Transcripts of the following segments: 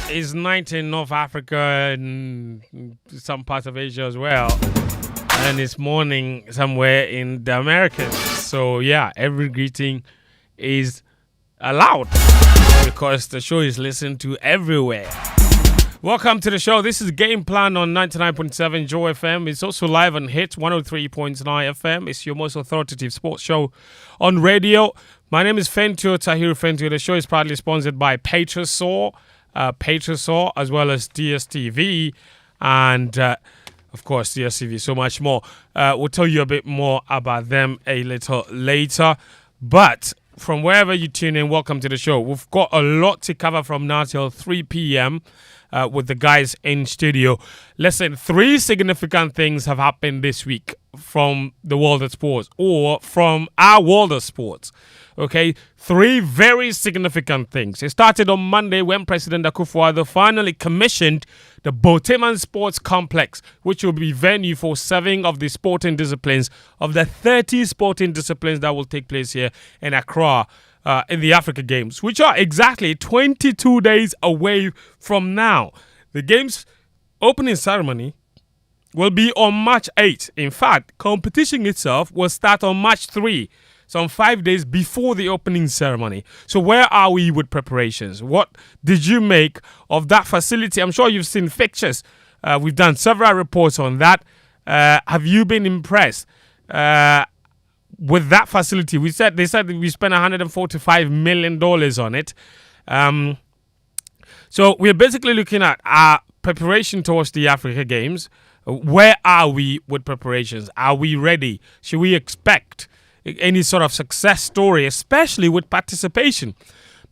It's night in North Africa and some parts of Asia as well. And it's morning somewhere in the Americas. So, yeah, every greeting is allowed because the show is listened to everywhere. Welcome to the show. This is Game Plan on 99.7 Joy FM. It's also live on Hit 103.9 FM. It's your most authoritative sports show on radio. My name is Fentuo, Tahiru Fentuo. The show is proudly sponsored by Patresaw, as well as DSTV, and of course DSTV, so much more. We'll tell you a bit more about them a little later. But from wherever you tune in, welcome to the show. We've got a lot to cover from now till 3 p.m. With the guys in studio. Listen, 3 significant things have happened this week from the world of sports, or from our world of sports. Okay, 3 very significant things. It started on Monday when President Akufo-Addo finally commissioned the Boteman Sports Complex, which will be venue for 7 of the sporting disciplines of the 30 sporting disciplines that will take place here in Accra. In the Africa Games, which are exactly 22 days away from now. The Games opening ceremony will be on March 8th. In fact, competition itself will start on March 3, some 5 days before the opening ceremony. So where are we with preparations? What did you make of that facility? I'm sure you've seen pictures. We've done several reports on that. Have you been impressed? With that facility, they said we spent $145 million on it. So we're basically looking at our preparation towards the Africa Games. Where are we with preparations? Are we ready? Should we expect any sort of success story, especially with participation?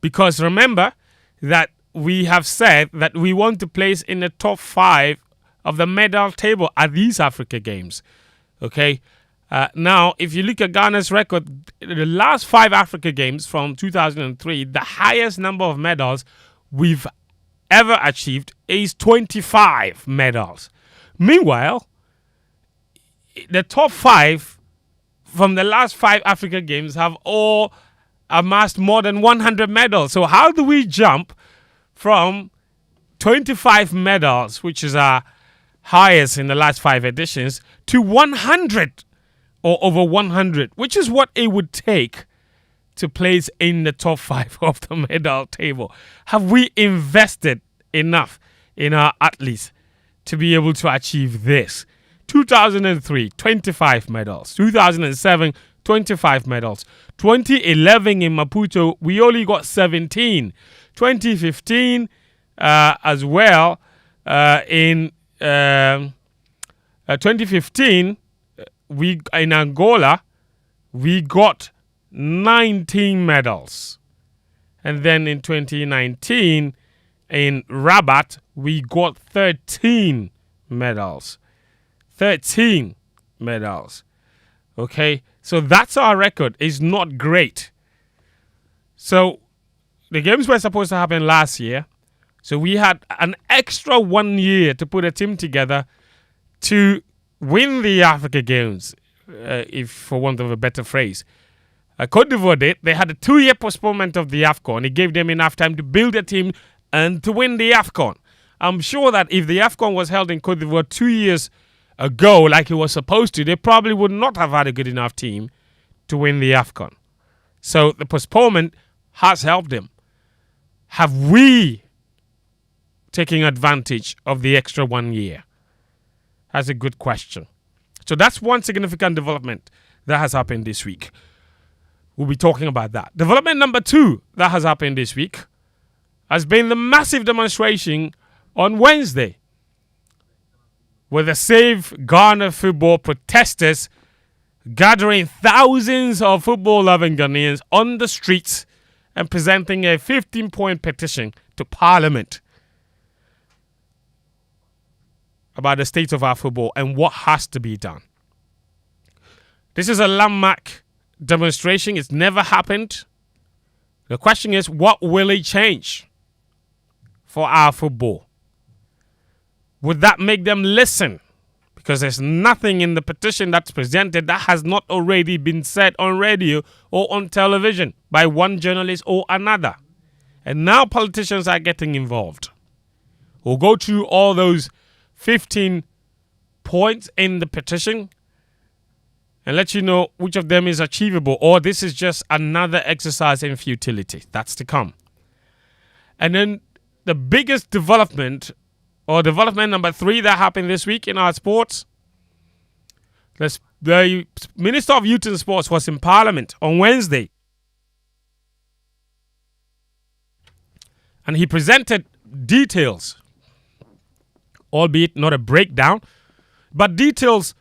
Because remember that we have said that we want to place in the top 5 of the medal table at these Africa Games. Okay. Now, if you look at Ghana's record, the last 5 Africa Games from 2003, the highest number of medals we've ever achieved is 25 medals. Meanwhile, the top 5 from the last 5 Africa Games have all amassed more than 100 medals. So how do we jump from 25 medals, which is our highest in the last 5 editions, to 100? Or over 100, which is what it would take to place in the top 5 of the medal table. Have we invested enough in our athletes to be able to achieve this? 2003, 25 medals. 2007, 25 medals. 2011 in Maputo, we only got 17. 2015 as well. In 2015, in Angola, we got 19 medals. And then in 2019, in Rabat, we got 13 medals. 13 medals. Okay, so that's our record. It's not great. So the games were supposed to happen last year. So we had an extra 1 year to put a team together to win the Africa Games, if for want of a better phrase. Côte d'Ivoire did. They had a 2-year postponement of the AFCON. It gave them enough time to build a team and to win the AFCON. I'm sure that if the AFCON was held in Côte d'Ivoire 2 years ago, like it was supposed to, they probably would not have had a good enough team to win the AFCON. So the postponement has helped them. Have we taken advantage of the extra 1 year? That's a good question. So that's one significant development that has happened this week. We'll be talking about that. Development number 2 that has happened this week has been the massive demonstration on Wednesday with the Save Ghana Football protesters gathering thousands of football-loving Ghanaians on the streets and presenting a 15-point petition to Parliament about the state of our football and what has to be done. This is a landmark demonstration. It's never happened. The question is, what will it change for our football? Would that make them listen? Because there's nothing in the petition that's presented that has not already been said on radio or on television by one journalist or another. And now politicians are getting involved. We'll go through all those 15 points in the petition and let you know which of them is achievable, or this is just another exercise in futility. That's to come. And then the biggest development, or development number 3 that happened this week in our sports, the Minister of Youth and Sports was in Parliament on Wednesday. And he presented details, albeit not a breakdown, but details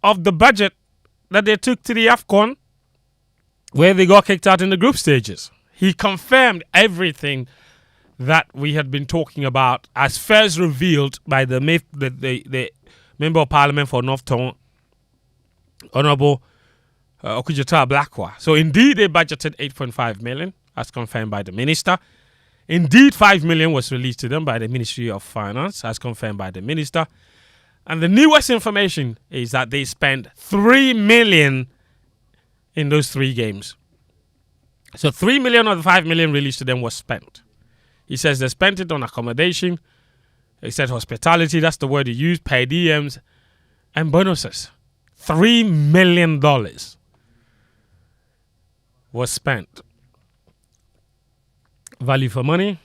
of the budget that they took to the AFCON, where they got kicked out in the group stages. He confirmed everything that we had been talking about as first revealed by the Member of Parliament for North Town, Honourable Okujata Blakwa. So indeed they budgeted 8.5 million as confirmed by the Minister. Indeed 5 million was released to them by the Ministry of Finance as confirmed by the Minister. And the newest information is that they spent 3 million in those 3 games. So 3 million of the 5 million released to them was spent. He says they spent it on accommodation. He said hospitality, that's the word he used, per diems and bonuses. $3 million was spent. Value for money?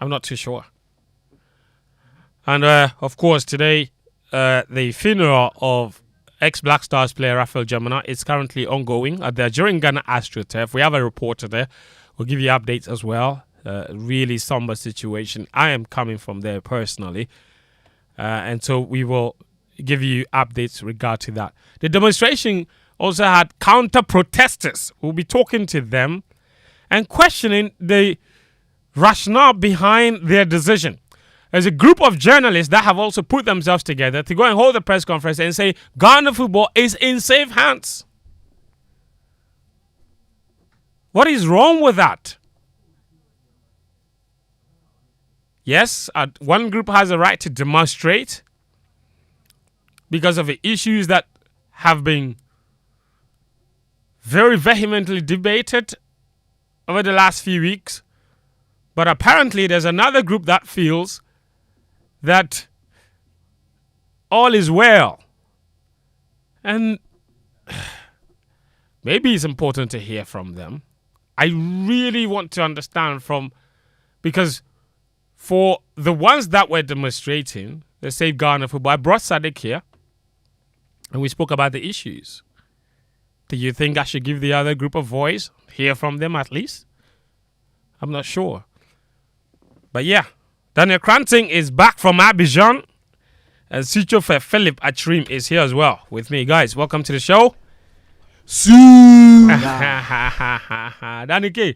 I'm not too sure. And of course, today, the funeral of ex-Black Stars player Raphael Jamina is currently ongoing at the during Ghana AstroTurf. We have a reporter there. We'll give you updates as well. Really somber situation. I am coming from there personally. And so we will give you updates regard to that. The demonstration also had counter-protesters. We'll be talking to them and questioning the rationale behind their decision. There's a group of journalists that have also put themselves together to go and hold a press conference and say Ghana football is in safe hands. What is wrong with that? Yes, one group has a right to demonstrate because of the issues that have been very vehemently debated over the last few weeks. But apparently there's another group that feels that all is well. And maybe it's important to hear from them. I really want to understand because for the ones that were demonstrating, the Save Ghana football, I brought Sadiq here and we spoke about the issues. Do you think I should give the other group a voice? Hear from them at least? I'm not sure. But yeah, Daniel Koranteng is back from Abidjan. And Sitso for Philip Atsirim is here as well with me. Guys, welcome to the show. Danny K,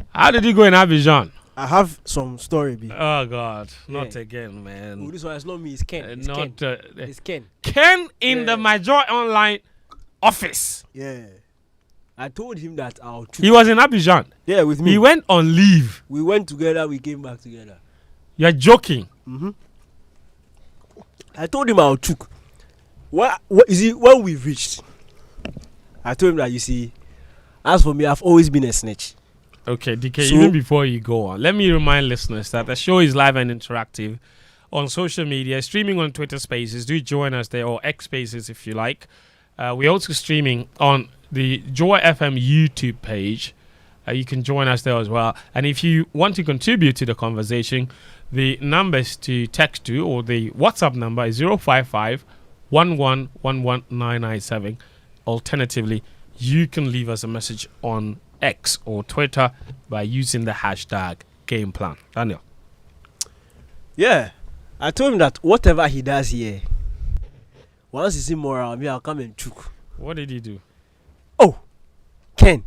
how did you go in Abidjan? I have some story. Oh God, not again, man. Oh, this one is not me. It's Ken. It's Ken. Ken in the Major Online office. Yeah. I told him that I'll chook. He was in Abidjan. Yeah, with me. He went on leave. We went together. We came back together. You're joking. Mm-hmm. I told him I'll chook. What is it? When we reached, I told him that, you see, as for me, I've always been a snitch. Okay, DK, even before you go on, let me remind listeners that the show is live and interactive on social media, streaming on Twitter Spaces. Do join us there, or X Spaces if you like. We're also streaming on the Joy FM YouTube page. You can join us there as well. And if you want to contribute to the conversation, the numbers to text to, or the WhatsApp number is 055 1111997. Alternatively, you can leave us a message on X or Twitter by using the hashtag GamePlan. Daniel. Yeah, I told him that whatever he does here, once he's immoral, me, I'll come and chook. What did he do? Oh, Ken.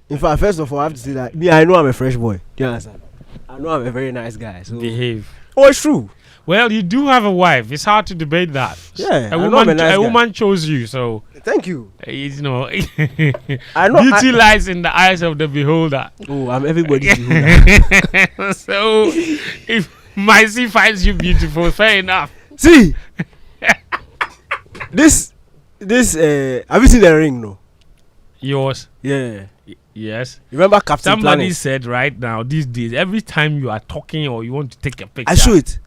In fact, first of all, I have to say that me, I know I'm a fresh boy. Do you understand? I know I'm a very nice guy. So behave. Oh, it's true. Well, you do have a wife. It's hard to debate that. Yeah, a woman chose you, so thank you. You know, I know beauty lies in the eyes of the beholder. Oh, I'm everybody's beholder. So, if Mysie finds you beautiful, fair enough. See, this. Have you seen the ring? No. Yours. Yeah. Yes. Remember Captain Somebody Planet? said right now, these days, every time you are talking or you want to take a picture. I show it.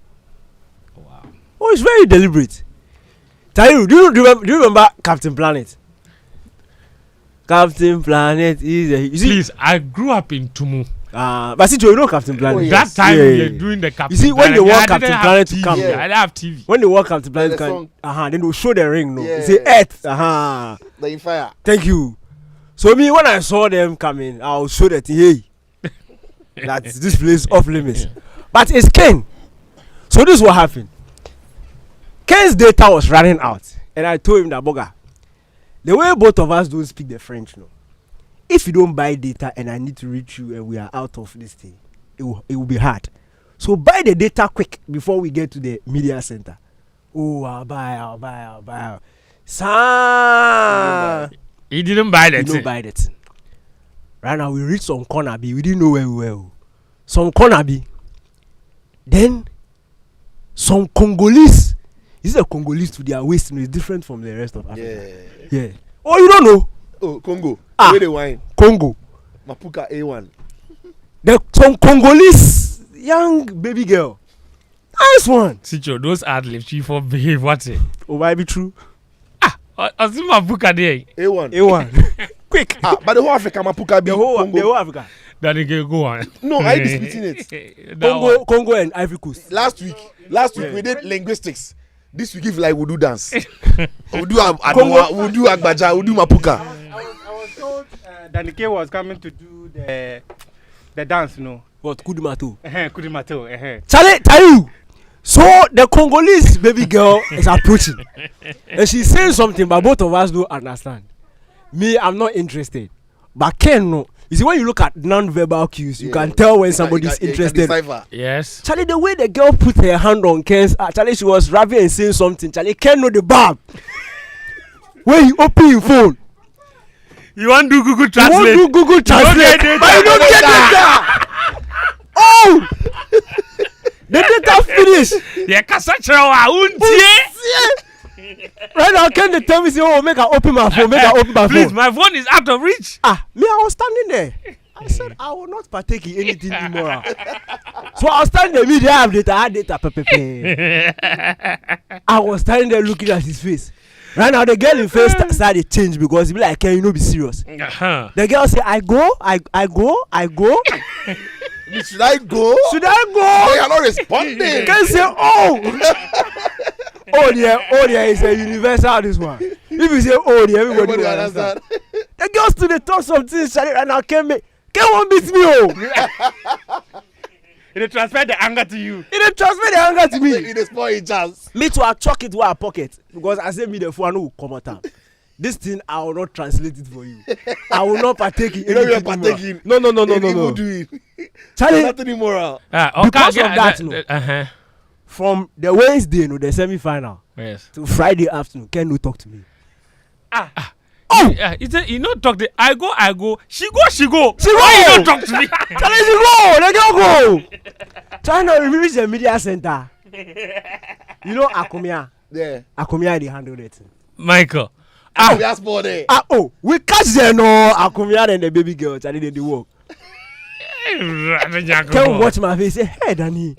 Wow. Oh, it's very deliberate. Tahiru, do you remember Captain Planet? Captain Planet is a... Please, I grew up in Tumu. But Sitso, you know Captain Planet? Oh, That yes. time Yeah, we yeah, were yeah. doing the Captain You see, when Planet. they want I didn't Captain have Planet to TV. come. I didn't have TV. When they want Captain Planet the to song. come, then they'll show the ring, no? Yeah. They say Earth, The fire. Thank you. So me, when I saw them coming, I'll show that, hey, that this place off limits. But it's Ken. So this is what happened. Ken's data was running out. And I told him that, Boga, the way both of us don't speak the French, no. If you don't buy data and I need to reach you and we are out of this thing, it will be hard. So buy the data quick before we get to the media center. Oh, I'll buy. Son. He didn't buy We that. don't buy that. Right now we reach some corner B. We didn't know where we were. Some corner B. Then some Congolese. This is a Congolese to their waist. It's different from the rest of Africa. Yeah. Oh, you don't know? Oh, Congo. Ah. Where the wine? Congo. Mapuka A1. Some Congolese young baby girl. Nice one. Sitso, those ad-libs, chief for behave. What's it? Oh, might be true. Azuma Buka there. A1. A1. Quick. But the whole Africa, Mapuka B. The whole Congo. Africa. That nigga go on. No, I disputing it. Congo and Ivory Coast. Last week we did linguistics. This week if like we do dance. we do Congo. we do Agbaja, we do Mapuka. I was told Danike was coming to do the dance, you know. What? Kudumato. Kudimato. Charlie, Tahiru. So the Congolese baby girl is approaching. And she's saying something, but both of us don't understand. Me, I'm not interested. But Ken, no. You see, when you look at non-verbal cues, you can tell when somebody's interested. Yes. Charlie, the way the girl put her hand on Ken's, Charlie, she was rapping and saying something. Charlie, Ken know the bar. When you open your phone, You want to do Google Translate? you want to do Google Translate, but you don't get data. Oh! The data finish. Yeah, Kasacha untie. Right now, Ken they tell me, say, oh, make her open my phone, Please, phone. my phone is out of reach. Me, I was standing there. I said, I will not partake in anything immoral. So I was standing there, me, they have data, I had data, I was standing there looking at his face. Right now, the girl in face started change because he be like, can you not be serious? The girl say, I go. Should I go? Should I They go? are not responding. The girl say, oh yeah, it's a universal this one. If you say everybody will understand. The girl still they talk something, and now Ken won't beat me, oh. They transfer the anger to you. He dey transfer the anger to me. It is small a chance. Me too, I chuck it to our pocket because I say me the phone will come out. This thing I will not translate it for you. I will not partake in. You know you are anything partaking. immoral. No. People do it. Charlie, Nothing immoral. Because of that, from the Wednesday, the semi-final Yes. to Friday afternoon, Ken no talk to me. He said, you know, talk. I go. She go. She Why go. you don't talk to me? Charlie, she go. Let go. China reach the media center. You know Akumia. Yeah. Akumia they handle it. Michael. We ask for there. We catch them no Akumia and the baby girl. Charlie they do work. Can watch my face? Say, hey, Danny.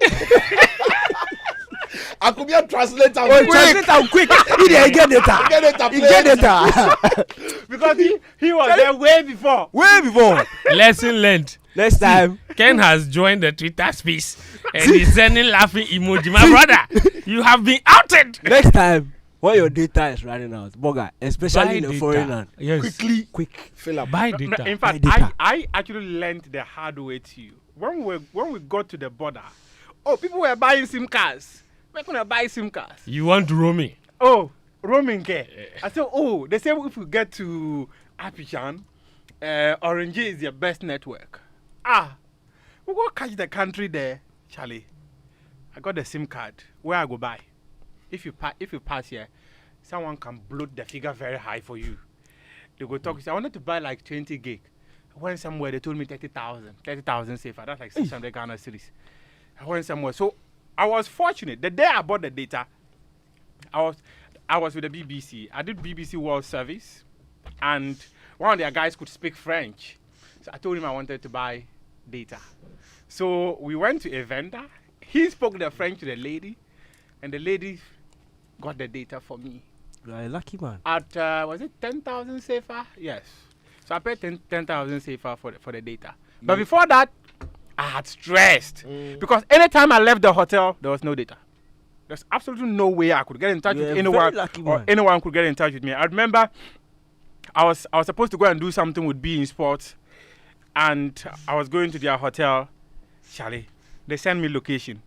I could be a translator. Oh, translate am quick. He dey get data. He get data. Because he was there way before. Way before. Lesson learned. Next time. Ken has joined the Twitter space and he's sending laughing emoji. My brother, you have been outed. Next time, when your data is running out, Boga, especially Buy in the data. foreign land, Yes. quick. Fill up. Buy No, data. in fact, data. I actually learned the hard way too. When we got to the border, people were buying SIM cards. We're gonna buy SIM cards. You want to roam me? Roaming care. I said, they say if we get to Abidjan, Orange is your best network. We go catch the country there, Charlie. I got the SIM card. Where I go buy? If you pass here, someone can bloat the figure very high for you. They go talk. I wanted to buy like 20 gig. I went somewhere. They told me 30,000 safer. That's like 600 Ghana cedis. I went somewhere. So I was fortunate. The day I bought the data, I was with the BBC. I did BBC World Service, and one of their guys could speak French. So I told him I wanted to buy data. So we went to a vendor. He spoke the French to the lady, and the lady got the data for me. You are a lucky man. At was it 10,000 CFA? Yes. So I paid 10,000 CFA for the data. But before that, I had stressed because anytime I left the hotel, there was no data. There's absolutely no way I could get in touch with anyone, or anyone could get in touch with me. I remember I was supposed to go and do something with Be in Sports, and I was going to their hotel. Charlie, they sent me location.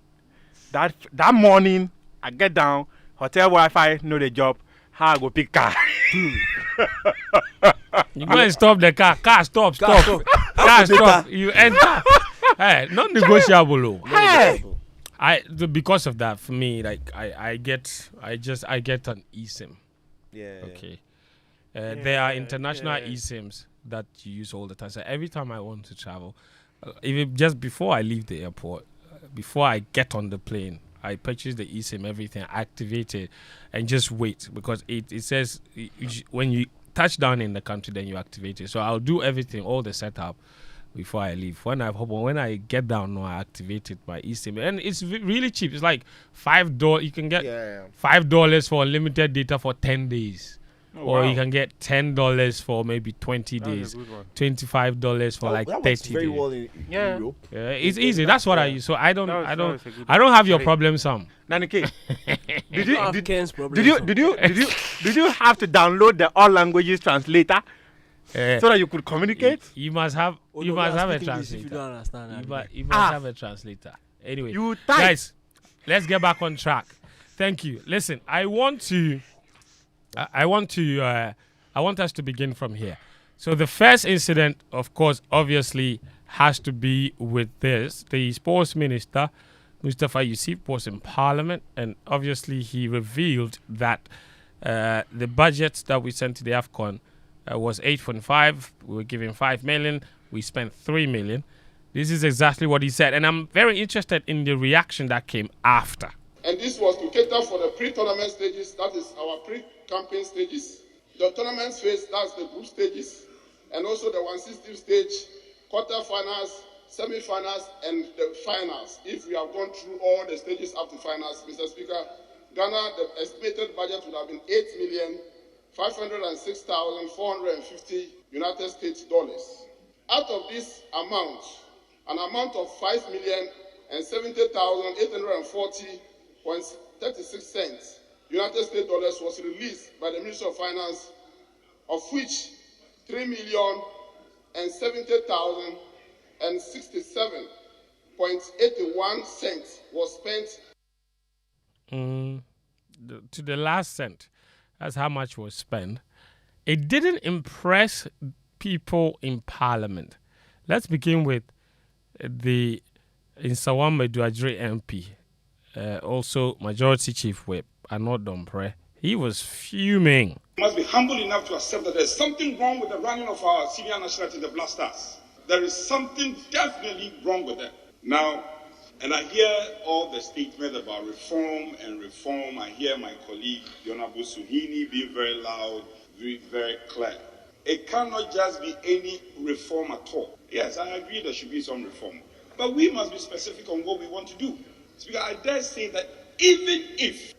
That morning, I get down, hotel Wi-Fi, know the job. How I go pick car? You go and stop the car. Car stop. Car stop. You enter. Hey, not negotiable. Hey. Because of that, for me, like I get an eSIM. Yeah. Okay. There are international eSIMs that you use all the time. So every time I want to travel, even just before I leave the airport, before I get on the plane, I purchase the eSIM, everything, activate it, and just wait because it says when you touch down in the country, then you activate it. So I'll do everything, all the setup before I leave. When I get down, no, I activated my eSIM, and it's really cheap. It's like $5. You can get $5 for unlimited data for 10 days. Or you can get $10 for maybe 20 days, $25 for like 30 days. Very well in Europe. Yeah, it's easy. That's what I use. So I don't have your problem, Sam. Nanike, did Did you have to download the all languages translator so that you could communicate? You must have a translator. If you don't understand, you must have a translator. Anyway, guys, let's get back on track. Thank you. Listen, I want us to begin from here. So the first incident, of course, obviously has to be with this. The sports minister, Mustafa Yusuf, was in Parliament, and obviously he revealed that the budget that we sent to the AFCON was 8.5. We were giving 5 million. We spent 3 million. This is exactly what he said, and I'm very interested in the reaction that came after. And this was to cater for the pre-tournament stages, that is our pre-campaign stages. The tournament phase, that's the group stages, and also the 1/16 stage, quarterfinals, semi-finals, and the finals. If we have gone through all the stages up to finals, Mr. Speaker, Ghana, the estimated budget would have been $8,506,450 United States dollars. Out of this amount, an amount of $5,070,840.36 United States dollars was released by the Ministry of Finance, of which $3,070,067.81 was spent. To the last cent, that's how much was spent. It didn't impress people in Parliament. Let's begin with the Nsawam Meduadre MP, also Majority Chief Whip, Arnaud Dompre. He was fuming. We must be humble enough to accept that there's something wrong with the running of our senior national team, the Black Stars. There is something definitely wrong with them. Now, and I hear all the statements about reform and reform. I hear my colleague, Yonabu Suhini, being very loud, very clear. It cannot just be any reform at all. Yes, I agree there should be some reform. But we must be specific on what we want to do. Speaker, I dare say that even if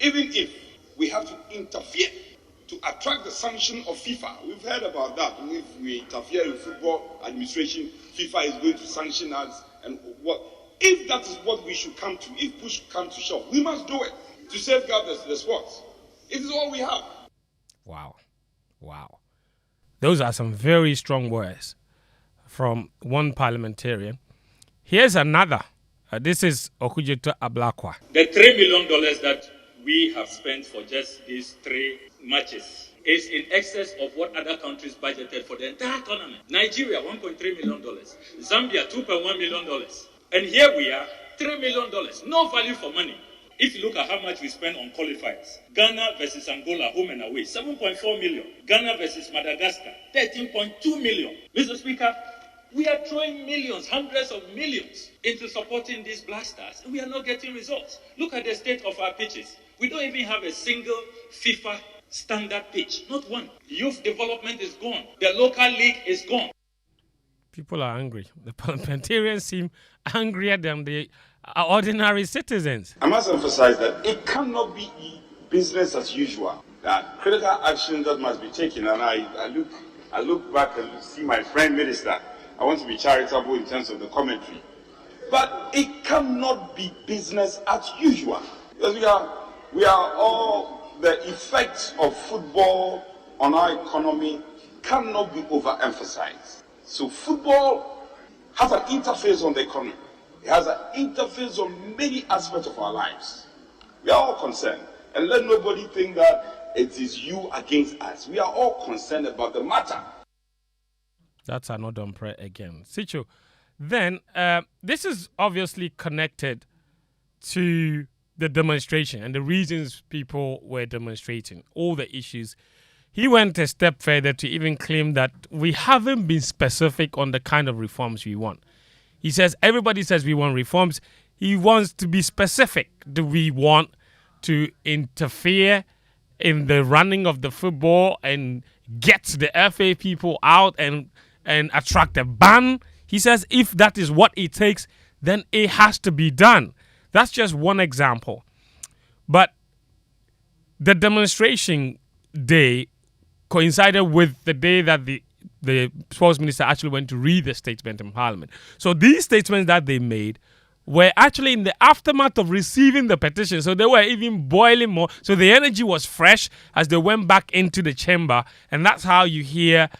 we have to interfere to attract the sanction of FIFA, we've heard about that. If we interfere in football administration, FIFA is going to sanction us. And what? If that is what we should come to, if push comes to shove, we must do it to safeguard the sports. It is all we have. Wow. Those are some very strong words from one parliamentarian. Here's another. This is Okujeto Ablakwa. The $3 million that we have spent for just these 3 matches is in excess of what other countries budgeted for the entire tournament. Nigeria, $1.3 million. Zambia, $2.1 million. And here we are, $3 million. No value for money. If you look at how much we spend on qualifiers, Ghana versus Angola, home and away, 7.4 million. Ghana versus Madagascar, 13.2 million. Mr. Speaker, we are throwing millions, hundreds of millions into supporting these Black Stars, and we are not getting results. Look at the state of our pitches. We don't even have a single FIFA standard pitch, not one. Youth development is gone. The local league is gone. People are angry. The parliamentarians seem angrier than the ordinary citizens. I must emphasize that it cannot be business as usual. That critical action that must be taken. And I look back and see my friend minister. I want to be charitable in terms of the commentary. But it cannot be business as usual. Because we are all, the effects of football on our economy cannot be overemphasized. So football has an interface on the economy. It has an interface on many aspects of our lives. We are all concerned. And let nobody think that it is you against us. We are all concerned about the matter. That's another prayer again. Sitso, then this is obviously connected to the demonstration and the reasons people were demonstrating, all the issues. He went a step further to even claim that we haven't been specific on the kind of reforms we want. He says everybody says we want reforms. He wants to be specific. Do we want to interfere in the running of the football and get the FA people out and attract a ban? He says if that is what it takes, then it has to be done. That's just one example. But the demonstration day coincided with the day that the sports minister actually went to read the statement in Parliament. So these statements that they made were actually in the aftermath of receiving the petition. So they were even boiling more. So the energy was fresh as they went back into the chamber. And that's how you hear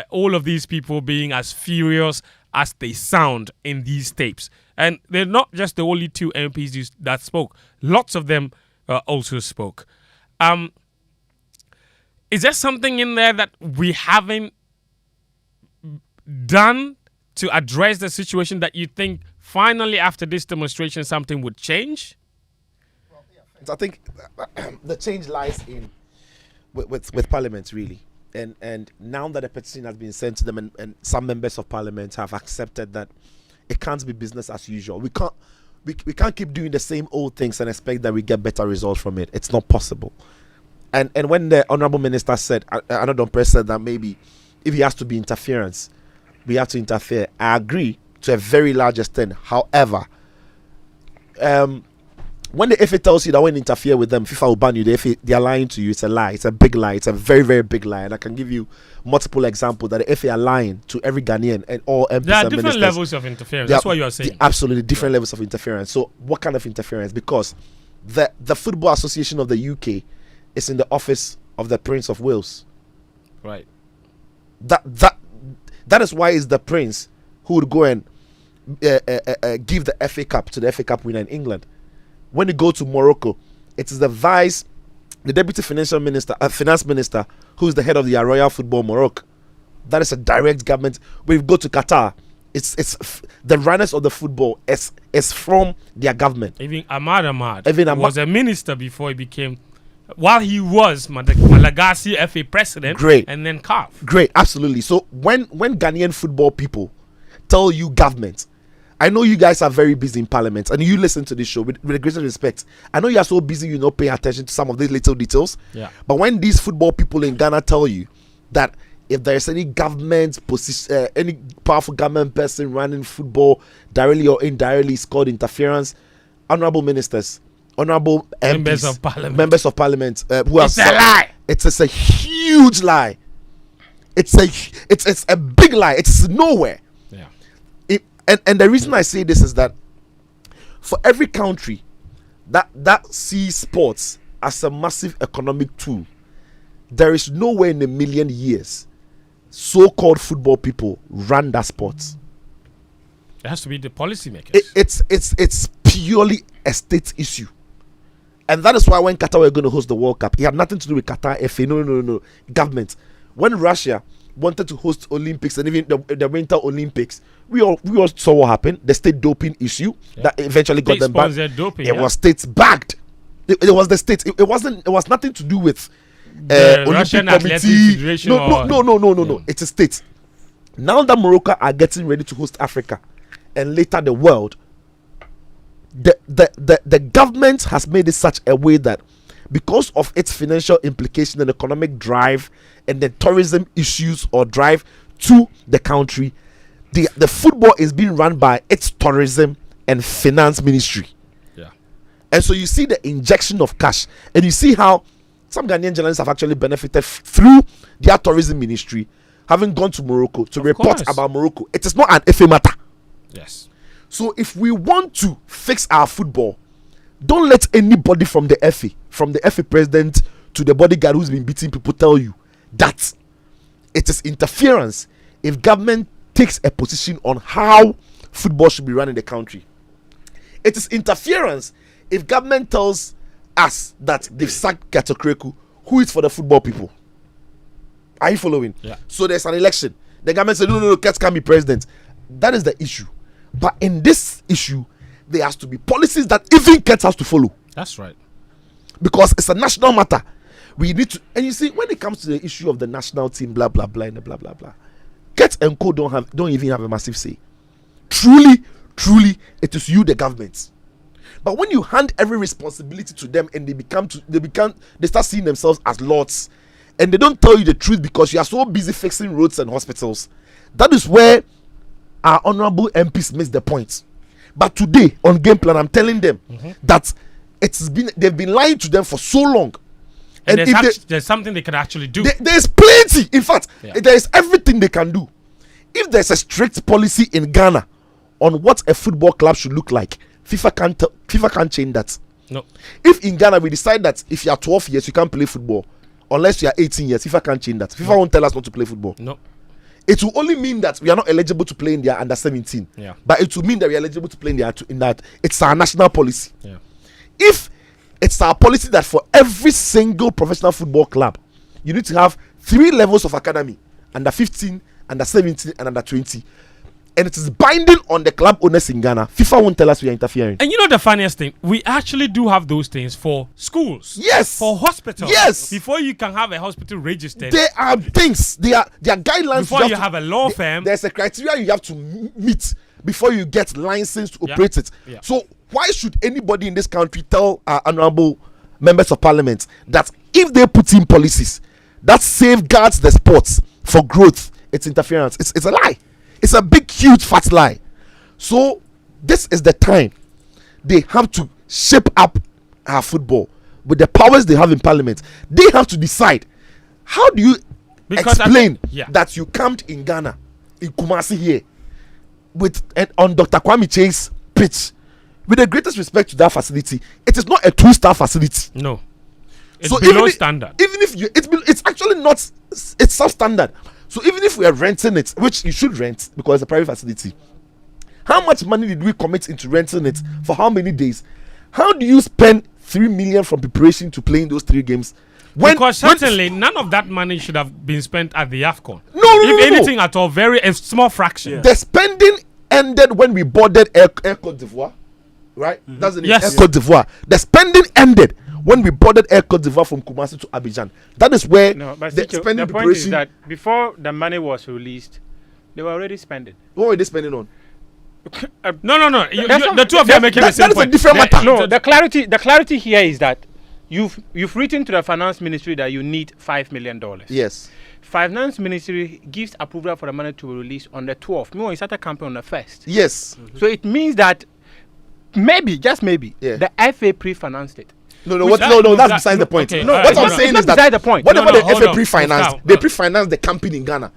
all of these people being as furious as they sound in these tapes. And they're not just the only two MPs that spoke. Lots of them also spoke. Is there something in there that we haven't done to address the situation that you think finally after this demonstration something would change? I think the change lies in with Parliament, really. And now that a petition has been sent to them and some members of Parliament have accepted that it can't be business as usual. We can't keep doing the same old things and expect that we get better results from it. It's not possible. And when the Honourable Minister said, another press said that maybe if he has to be interference, we have to interfere. I agree to a very large extent. However, when the FA tells you that when you interfere with them, FIFA will ban you, the FA, they are lying to you. It's a lie. It's a big lie. It's a very, very big lie. And I can give you multiple examples that the FA are lying to every Ghanaian and all MPs. There are and different ministers. levels of interference. That's what you are saying. Absolutely different levels of interference. So what kind of interference? Because the Football Association of the UK is in the office of the Prince of Wales. Right. That is why it's the Prince who would go and give the FA Cup to the FA Cup winner in England. When you go to Morocco, it is the Deputy Finance Minister, who is the head of the Royal Football Morocco. That is a direct government. When you go to Qatar, it's the runners of the football is from their government. Even Ahmad was a minister before he became, while he was Malagasy FA president. Great. And then CAF. Great, absolutely. So when Ghanaian football people tell you government, I know you guys are very busy in Parliament and you listen to this show with the greatest respect. I know you are so busy you not paying attention to some of these little details. Yeah. But when these football people in Ghana tell you that if there is any government position, any powerful government person running football directly or indirectly, is called interference, honourable ministers, honourable MPs, members of Parliament, who it's a lie. It's a huge lie. It's a big lie. It's nowhere. Yeah. And the reason I say this is that for every country that sees sports as a massive economic tool, there is nowhere in a million years so-called football people run that sport. It has to be the policymakers. It's purely a state issue. And that is why when Qatar were going to host the World Cup, it had nothing to do with Qatar FA. No. Government. When Russia wanted to host Olympics and even the Winter Olympics, we all saw what happened. The state doping issue that eventually got them back. It was states backed. It was the states. It was nothing to do with the Olympic Russian Committee. Athletic Federation. No. It's a state. Now that Morocco are getting ready to host Africa and later the world, the government has made it such a way that because of its financial implication and economic drive and the tourism issues or drive to the country, the football is being run by its tourism and finance ministry. Yeah. And so you see the injection of cash, and you see how some Ghanaian journalists have actually benefited through their tourism ministry, having gone to Morocco to report about Morocco. It is not an FA matter. Yes. So if we want to fix our football, don't let anybody from the FA president to the bodyguard who's been beating people tell you that it is interference if government takes a position on how football should be run in the country. It is interference if government tells us that they've sacked Ketokreku, who is for the football people. Are you following? Yeah. So there's an election. The government said, no, Ket can't be president. That is the issue. But in this issue, there has to be policies that even Ket has to follow. That's right. Because it's a national matter. We need to, and you see, when it comes to the issue of the national team, blah blah blah, and blah blah blah, Ket and Co don't even have a massive say. Truly, it is you, the government. But when you hand every responsibility to them, and they start seeing themselves as lords, and they don't tell you the truth because you are so busy fixing roads and hospitals. That is where our honorable MPs miss the point. But today on Game Plan, I'm telling them that they've been lying to them for so long. And there's something they can actually do. There's plenty. In fact, there is everything they can do. If there's a strict policy in Ghana on what a football club should look like, FIFA can't change that. No. If in Ghana we decide that if you are 12 years you can't play football, unless you are 18 years, FIFA can't change that. FIFA won't tell us not to play football. No. It will only mean that we are not eligible to play in their under 17. Yeah. But it will mean that we are eligible to play in that. It's our national policy. Yeah. If it's our policy that for every single professional football club, you need to have 3 levels of academy: under 15, under 17, and under 20. And it is binding on the club owners in Ghana. FIFA won't tell us we are interfering. And you know the funniest thing? We actually do have those things for schools. Yes. For hospitals. Yes. Before you can have a hospital registered. There are things. There are guidelines. Before you have a law firm. There's a criteria you have to meet before you get licensed to operate it. Yeah. So why should anybody in this country tell our honorable members of parliament that if they put in policies that safeguards the sports for growth, it's interference? It's a lie. It's a big, huge, fat lie. So this is the time they have to shape up our football with the powers they have in parliament. They have to decide, how do you explain that you camped in Ghana, in Kumasi here, on Dr. Kwame Chase pitch? With the greatest respect to that facility, it is not a 2-star facility. No, it's below standard. Even if it's actually not, it's substandard. So even if we are renting it, which you should rent because it's a private facility, how much money did we commit into renting it for how many days? How do you spend 3 million from preparation to playing those 3 games? Because certainly none of that money should have been spent at the AFCON. No, if anything at all, a small fraction. Yeah. The spending ended when we boarded Air Cote d'Ivoire, right? That's the name. Air Cote d'Ivoire. The spending ended when we boarded Air Cote d'Ivoire from Kumasi to Abidjan. That is where the point is that before the money was released, they were already spending. What were they spending on? No. The two of them are making the same point. That is a different matter. No, the clarity here is that you've written to the finance ministry that you need $5 million. Yes. Finance ministry gives approval for the money to be released on the 12th. Meanwhile, you started campaign on the 1st. Yes. So it means that maybe, just maybe, the FA pre-financed it. No, that's beside the point. Okay, what I'm saying is that the point. whatever the FA pre-financed, they pre-financed the campaign in Ghana.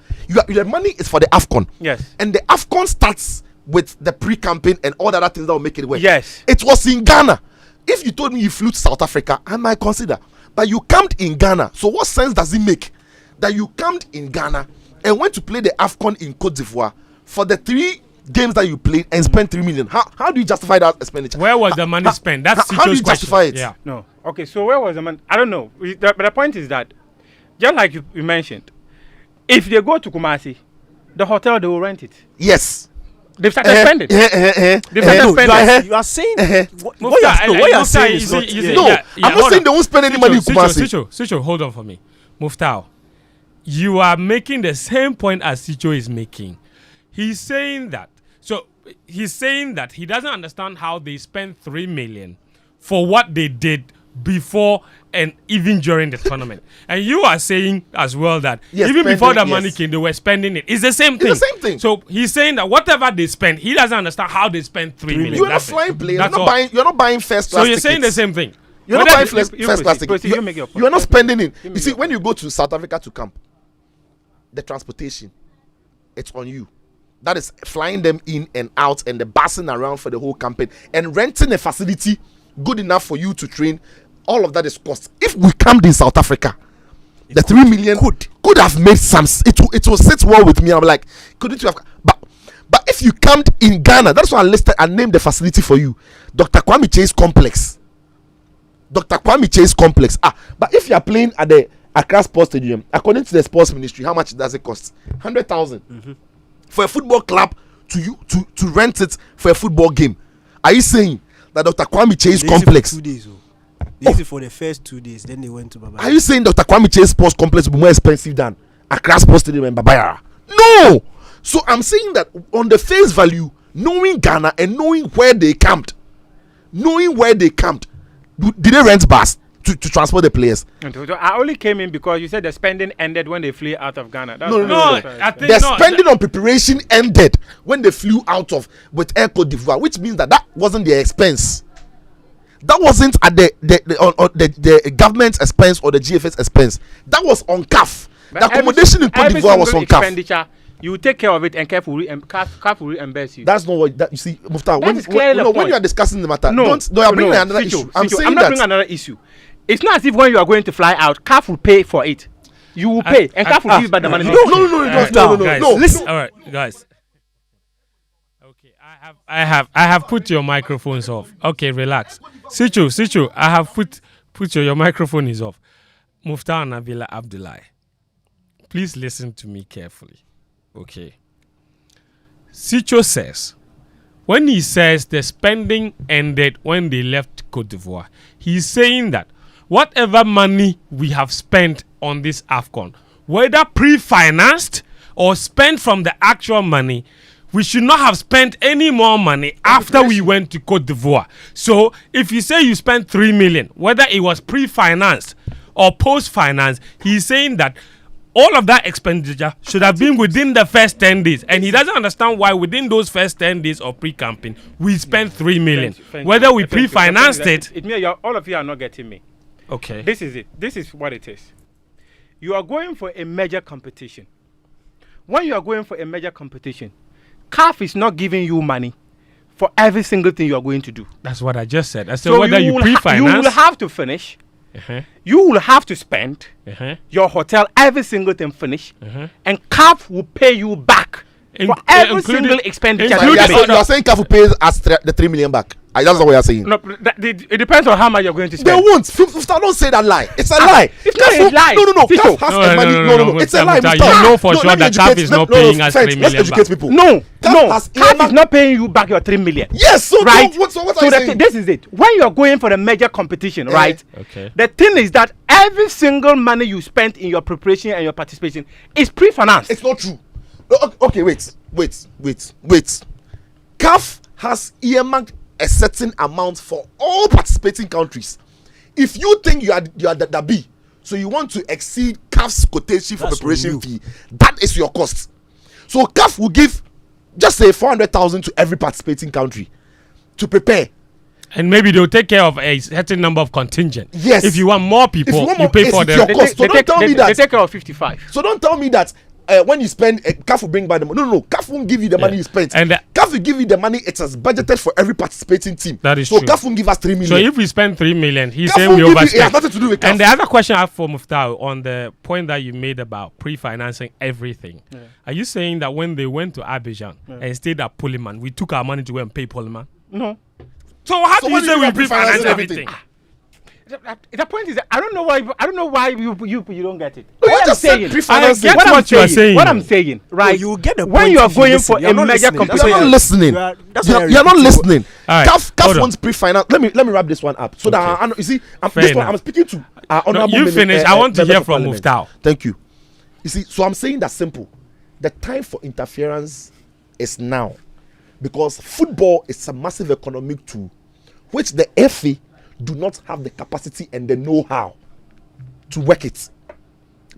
The money is for the AFCON. Yes. And the AFCON starts with the pre-campaign and all the other things that will make it work. Yes. It was in Ghana. If you told me you flew to South Africa, I might consider. But you camped in Ghana. So what sense does it make that you camped in Ghana and went to play the AFCON in Cote d'Ivoire for the 3 games that you played and spent 3 million? How do you justify that expenditure? Where was the money spent? That's how do you justify it? Yeah. No. Okay, so where was the money? I don't know. But the point is that, just like you mentioned, if they go to Kumasi, the hotel, they will rent it. Yes. They've started spending. They've started spending. You are saying what you are saying is not. I'm not saying they won't spend any money in Kumasi. Sitso, hold on for me. Muftawu, you are making the same point as Sitso is making. He's saying that he doesn't understand how they spent 3 million for what they did before and even during the tournament. And you are saying as well that Yes, even before the spending, money yes. came, they were spending it. It's the same thing. It's the same thing. So he's saying that whatever they spend, he doesn't understand how they spend 3 million. You're not That's it. flying players. That's You're all. not buying. You're not buying first class. So you're saying the tickets. same thing. You're not Whether buying they- first class proceed, tickets. you make your point. You're not spending it. You You make see, your when you go to South Africa to camp, the transportation, it's on you. That is flying them in and out and the busing around for the whole campaign and renting a facility good enough for you to train. All of that is cost. If we camped in South Africa, the 3 million could have made some. It will sit well with me. I'm like, couldn't you have? But if you camped in Ghana, that's why I named the facility for you, Dr. Kwame Chase Complex. Dr. Kwame Chase Complex. But if you are playing at the Accra Sports Stadium, according to the Sports Ministry, how much does it cost? 100,000 for a football club to rent it for a football game. Are you saying that Dr. Kwame Chase Complex? 2 days. They used it for the first 2 days. Then they went to Baba. Are you saying Dr. Kwame Chase Sports Complex will be more expensive than Accra Sports Stadium and Babayara? No. So I'm saying that on the face value, knowing Ghana and knowing where they camped, did they rent bus to transport the players? I only came in because you said the spending ended when they flew out of Ghana. No. I think The no, spending on preparation ended when they flew out of with Air Cote d'Ivoire, which means that wasn't their expense. That wasn't at the government's expense or the GFS expense. That was on CAF. The accommodation in Cote d'Ivoire was on CAF. Expenditure, you take care of it and CAF will reimburse you. That's not what you see, Muftawu. When when you are discussing the matter, No, you're bringing another Sitso, issue. I'm Sitso, saying I'm not bringing another issue. It's not as if when you are going to fly out, CAF will pay for it. You will pay, and CAF will give you back the money. guys, No. Listen. All right, guys. Okay, I have put your microphones off. Okay, relax. Sitso, I have put your microphone is off. Muftawu Nabila Abdullahi, please listen to me carefully. Okay. Sitso says, when he says the spending ended when they left Cote d'Ivoire, he's saying that whatever money we have spent on this AFCON, whether pre-financed or spent from the actual money, we should not have spent any more money after we went to Cote d'Ivoire. So if you say you spent 3 million, whether it was pre-financed or post-financed, he's saying that all of that expenditure should have been within the first 10 days. And he doesn't understand why within those first 10 days of pre-camping, we spent 3 million. Whether we pre-financed it. All of you are not getting me. Okay. This is it. This is what it is. You are going for a major competition. When you are going for a major competition, CAF is not giving you money for every single thing you are going to do. That's what I just said. I said whether you pre-finance. You will have to finish. You will have to spend your hotel, every single thing finish, and CAF will pay you back for every single expenditure. You are saying CAF will pay us the 3 million back. That's not what you're saying. No, it depends on how much you're going to They spend. won't. Don't say that lie. It's a lie. It's not a lie. No. Sitso. CAF has money. No. It's a lie. You know for sure that CAF is not paying us 3 million Let's educate back. people. No, CAF CAF is not paying you back your 3 million. Yes. So right. what are you saying? This is it. When you are going for a major competition, right? Okay. The thing is that every single money you spent in your preparation and your participation is pre-financed. It's not true. Okay, wait. CAF has earmarked a certain amount for all participating countries. If you think you are the B, so you want to exceed CAF's quotation for preparation fee, that is your cost. So CAF will give, just say 400,000 to every participating country to prepare. And maybe they'll take care of a certain number of contingent. Yes. If you want more people, you pay for them. Your cost. So don't tell me that. They take care of 55. So don't tell me that when you spend, CAF will bring back the money. No. CAF won't give you the money you spent. And CAF will give you the money it has budgeted for every participating team. That is so true. CAF won't give us 3 million. So if we spend 3 million, he's CAF saying we won't give you- overspent. it has nothing to do with CAF. And the other question I have for Muftawu on the point that you made about pre-financing everything. Are you saying that when they went to Abidjan and stayed at Pullman, we took our money to go and pay Pullman? No. So how So do when you say you we have pre-financed pre-financed everything? The point is that I don't know why you don't get it. No, you What I'm just said saying, pre-financing. I get what you are saying. What I'm saying, right? you get the when point you are if you going listen. for You're a not major listening. That's You're why not listening. You're not listening. All right, hold CAF on. wants pre-finance. Let me wrap this one up so that you see. I'm speaking to our honorable. you finish. I want to members hear of from parliament. Muftawu. Thank you. You see, so I'm saying that simple. The time for interference is now, because football is a massive economic tool, which the FA do not have the capacity and the know-how to work it.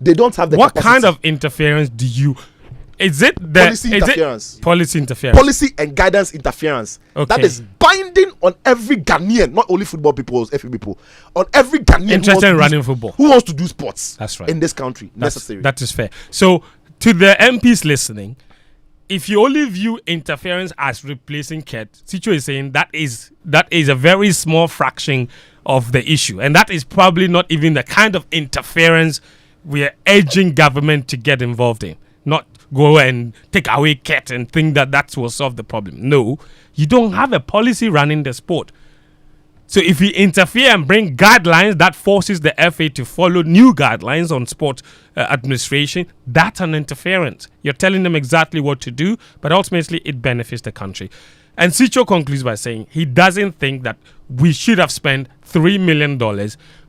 They don't have the What capacity. kind of interference do you? Is it the Policy interference. Policy interference. Policy and guidance interference. Okay. That is binding on every Ghanaian, not only football people, FA people, on every Ghanaian Interested in running football. who wants to do sports. That's right. In this country, necessary. That is fair. So, to the MPs listening, if you only view interference as replacing KET, Sitso is saying that is a very small fraction of the issue, and that is probably not even the kind of interference we are urging government to get involved in. Not go and take away KET and think that will solve the problem. No, you don't have a policy running the sport. So if you interfere and bring guidelines that forces the FA to follow new guidelines on sport administration, that's an interference. You're telling them exactly what to do, but ultimately it benefits the country. And Sitso concludes by saying he doesn't think that we should have spent $3 million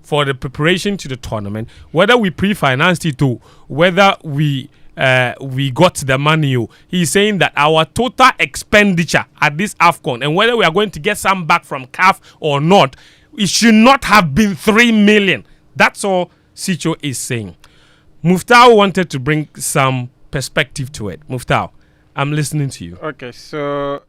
for the preparation to the tournament, whether we pre-financed it or whether we got the money. He's saying that our total expenditure at this AFCON, and whether we are going to get some back from CAF or not, it should not have been 3 million. That's all Sitso is saying. Muftawu wanted to bring some perspective to it. Muftawu, I'm listening to you. Okay, so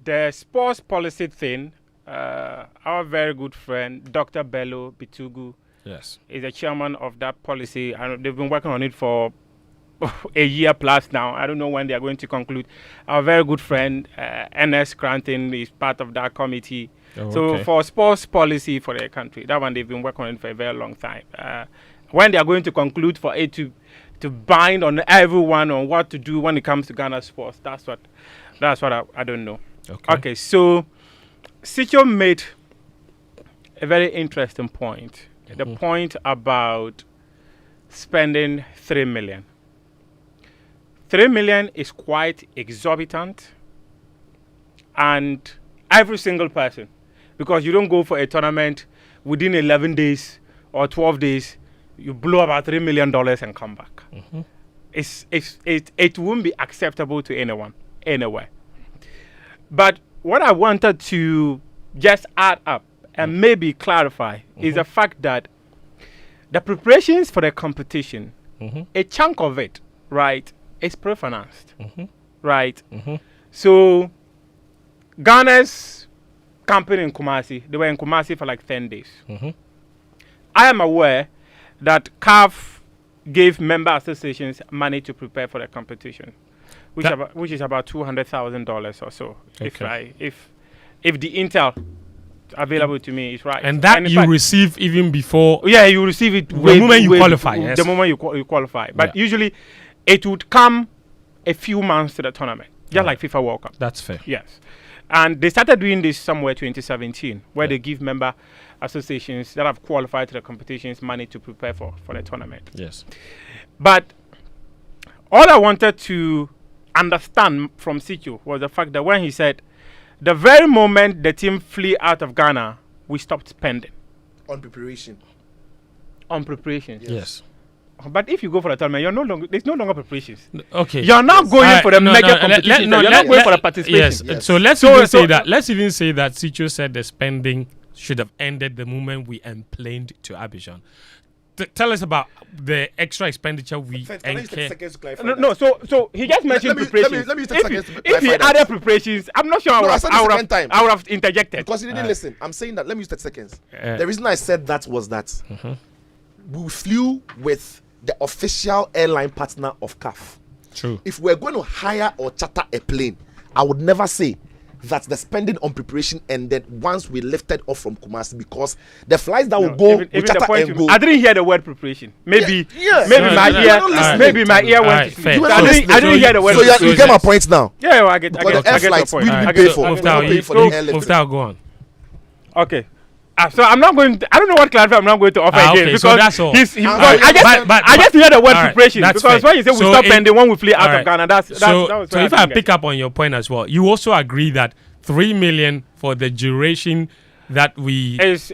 the sports policy thing, our very good friend, Dr. Bello Bitugu, Yes. is the chairman of that policy, and they've been working on it for a year plus now. I don't know when they are going to conclude. Our very good friend, Ernest Koranteng, is part of that committee. So for sports policy for the country, that one they've been working on it for a very long time. When they are going to conclude for it to bind on everyone on what to do when it comes to Ghana sports, that's what I don't know. Okay, so Sitso made a very interesting point. The point about spending 3 million. 3 million is quite exorbitant, and every single person, because you don't go for a tournament within 11 days or 12 days, you blow about $3 million and come back. It won't be acceptable to anyone, anywhere. But what I wanted to just add up and maybe clarify is the fact that the preparations for the competition, a chunk of it, right, is pre-financed, right? So Ghana's campaign in Kumasi, they were in Kumasi for like 10 days. I am aware that CAF gave member associations money to prepare for the competition, which is about $200,000 or so, if the intel available to me is right. And that you receive even before? Yeah, you receive it the moment you qualify. Yes. The moment you qualify. But usually it would come a few months to the tournament, just like FIFA World Cup. That's fair. Yes. And they started doing this somewhere 2017, where they give member associations that have qualified to the competitions money to prepare for the tournament. Yes. But all I wanted to understand from Sitso was the fact that when he said, the very moment the team flew out of Ghana, we stopped spending. On preparation. On preparation. Yes. But if you go for the tournament, there's no longer preparations. Okay. You're not going for the major competition. You're not going for the participation. Yes. So let's even say that. Let's even say that Sitso said the spending should have ended the moment we emplaned to Abidjan. Tell us about the extra expenditure we incurred. No, so he just mentioned preparations. Let me take seconds to if he added preparations, I'm not sure I would have interjected. Because you didn't listen. I'm saying that. Let me use 30 seconds. The reason I said that was that we flew with the official airline partner of CAF. True. If we're going to hire or charter a plane, I would never say that the spending on preparation ended once we lifted off from Kumasi, because the flights that will go, we charter and go. I didn't hear the word preparation. Maybe my ear went. I didn't hear the word. So you get my point now. Yeah, I get. Because the air flights we pay for. Muftawu, go on. Okay. So I'm not going. I don't know what clarify I'm not going to offer again, because so that's all. I just hear the word preparation, because when you say we stop spending when we flee out of Ghana, that was so if I pick up on your point as well, you also agree that 3 million for the duration that we is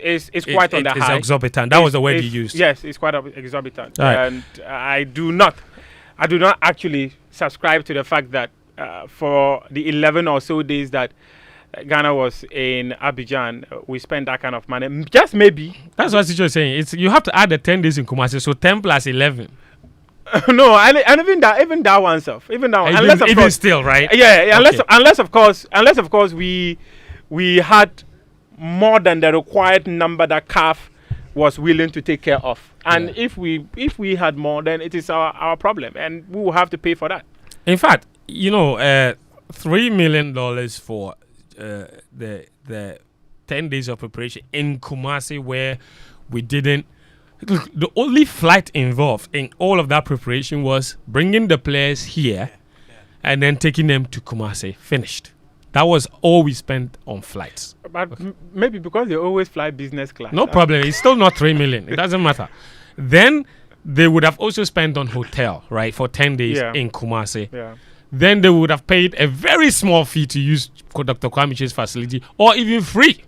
quite on the high. Is exorbitant. That was the word you used. Yes, it's quite exorbitant, and I do not actually subscribe to the fact that for the 11 or so days that Ghana was in Abidjan, we spent that kind of money. Just maybe. That's what Sitso is saying. It's you have to add the 10 days in Kumasi, so 10 plus 11. No, and even that oneself, even that one. Unless of course, still right. Yeah, okay. unless of course we had more than the required number that CAF was willing to take care of, and if we had more, then it is our problem, and we will have to pay for that. In fact, $3 million for the 10 days of preparation in Kumasi, where we didn't. The only flight involved in all of that preparation was bringing the players here and then taking them to Kumasi. Finished. That was all we spent on flights. But maybe because they always fly business class. No problem. It's still not 3 million. It doesn't matter. Then they would have also spent on hotel, right, for 10 days in Kumasi. Yeah. Then they would have paid a very small fee to use Dr. Kwamiche's facility, or even free.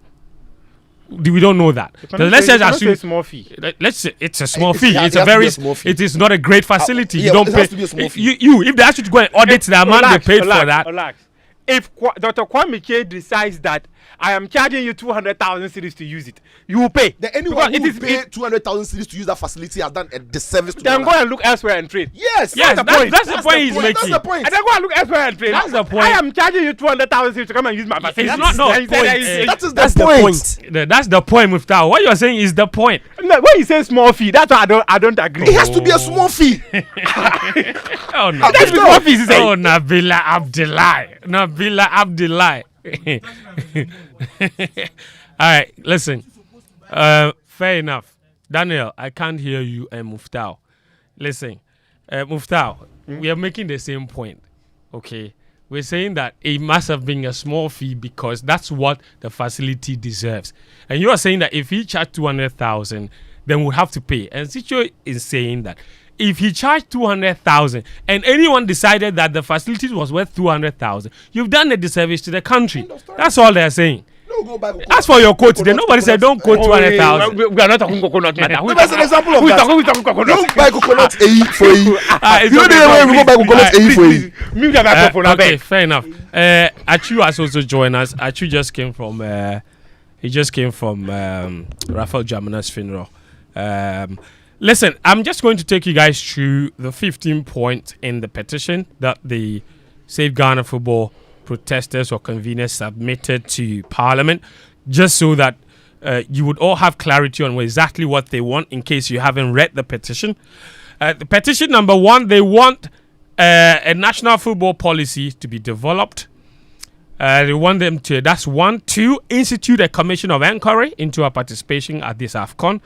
We don't know that. Let's just assume small fee. Let's say it's a small fee. It It's has a to be very. a small fee. It is not a great facility. Yeah, You don't it pay. has to be a small If fee. if they ask you to go and audit the amount they paid for that, Relax. If Dr. Kwamiche decides that I am charging you 200,000 cedis to use it, you will pay. Then anyone Because who will pay 200,000 cedis to use that facility has done a disservice to then Ghana. go and look elsewhere and trade. Yes, yes, that's the point. that's the point he's making. That's the point. And then go and look elsewhere and trade. That's the point. I am charging you 200,000 cedis to come and use my facility. It's not no Then he said point. that he's- That is That's the the point. point. That's the point, Muftawu. What you're saying is the point. No, when you say small fee, that's why I don't agree. It has to be a small fee. Oh no. That's what small fees is saying. Oh, Nabila Abdullah. All right, listen. Fair enough. Daniel, I can't hear you and Muftawu. Listen, Muftawu, we are making the same point. Okay. We're saying that it must have been a small fee because that's what the facility deserves. And you are saying that if he charged 200,000, then we'll have to pay. And Sitso is saying that if he charged 200,000 and anyone decided that the facility was worth 200,000, you've done a disservice to the country. That's all they're saying. No, go back. As for your quote, then nobody said don't quote 200,000. We are not talking coconut matter. No, that's an example of that. Who's talking coconut? Don't buy coconut for you. It's You know okay, the way we go buy please, coconut please, for you. Me with my coconut. okay, fair enough. Atsu has also joined us. Atsu just came from Raphael Jamina's funeral. Listen, I'm just going to take you guys through the 15 points in the petition that the Save Ghana Football protesters or conveners submitted to Parliament, just so that you would all have clarity on exactly what they want in case you haven't read the petition. The petition number 1, they want a national football policy to be developed. They want them to, that's 1. 2, institute a commission of inquiry into our participation at this AFCON.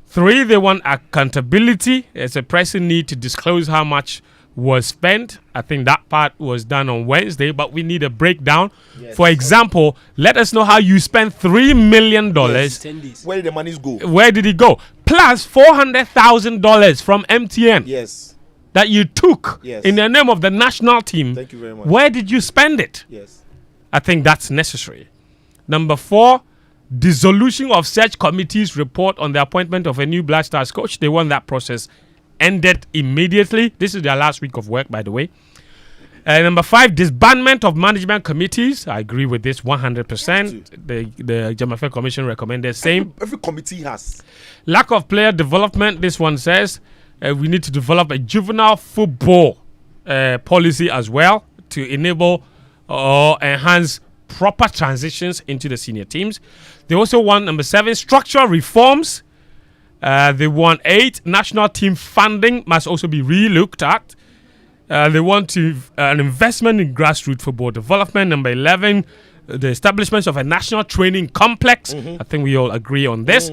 3, they want accountability. There's a pressing need to disclose how much was spent. I think that part was done on Wednesday, but we need a breakdown. Yes. For example, let us know how you spent $3 million. 10 days. Where did the monies go? Where did it go? Plus $400,000 from MTN Yes. that you took Yes. in the name of the national team. Thank you very much. Where did you spend it? Yes. I think that's necessary. Number 4, dissolution of search committee's report on the appointment of a new Black Stars coach. They want that process ended immediately. This is their last week of work, by the way. Number 5, disbandment of management committees. I agree with this 100%. The Jamafe Commission recommended same. Every committee has. Lack of player development. This one says we need to develop a juvenile football policy as well to enable or enhance proper transitions into the senior teams. They also want number 7, structural reforms. They want 8, national team funding must also be re-looked at. They want to an investment in grassroots football development. Number 11, the establishment of a national training complex. I think we all agree on this.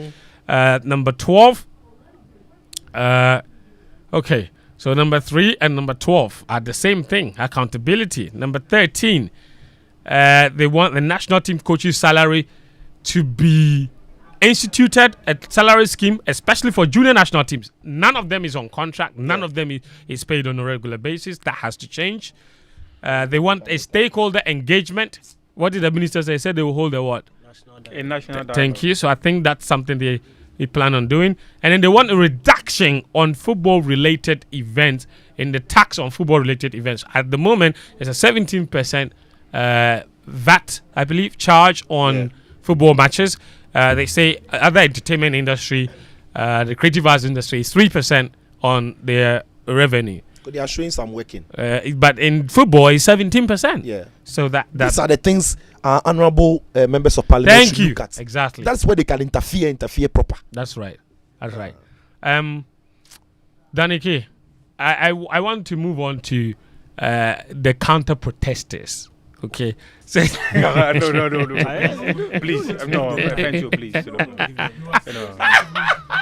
Number 12. Okay, so number 3 and number 12 are the same thing. Accountability. Number 13. They want the national team coach's salary to be instituted, a salary scheme, especially for junior national teams. None of them is on contract. None of them is paid on a regular basis. That has to change. They want a stakeholder engagement. What did the minister say? They said they will hold a what? A national dialogue. Thank you. So I think that's something they plan on doing. And then they want a reduction on football-related events in the tax on football-related events. At the moment, it's a 17% VAT, I believe, charge on football matches. They say other entertainment industry, the creative arts industry, is 3% on their revenue. They are showing some working. But in football, it's 17%. Yeah. So these are the things honorable members of parliament Thank should you. look at. Exactly. That's where they can interfere proper. That's right. That's right. Danike, I want to move on to the counter protesters. Okay. So no. Please, no, Fentuo, please.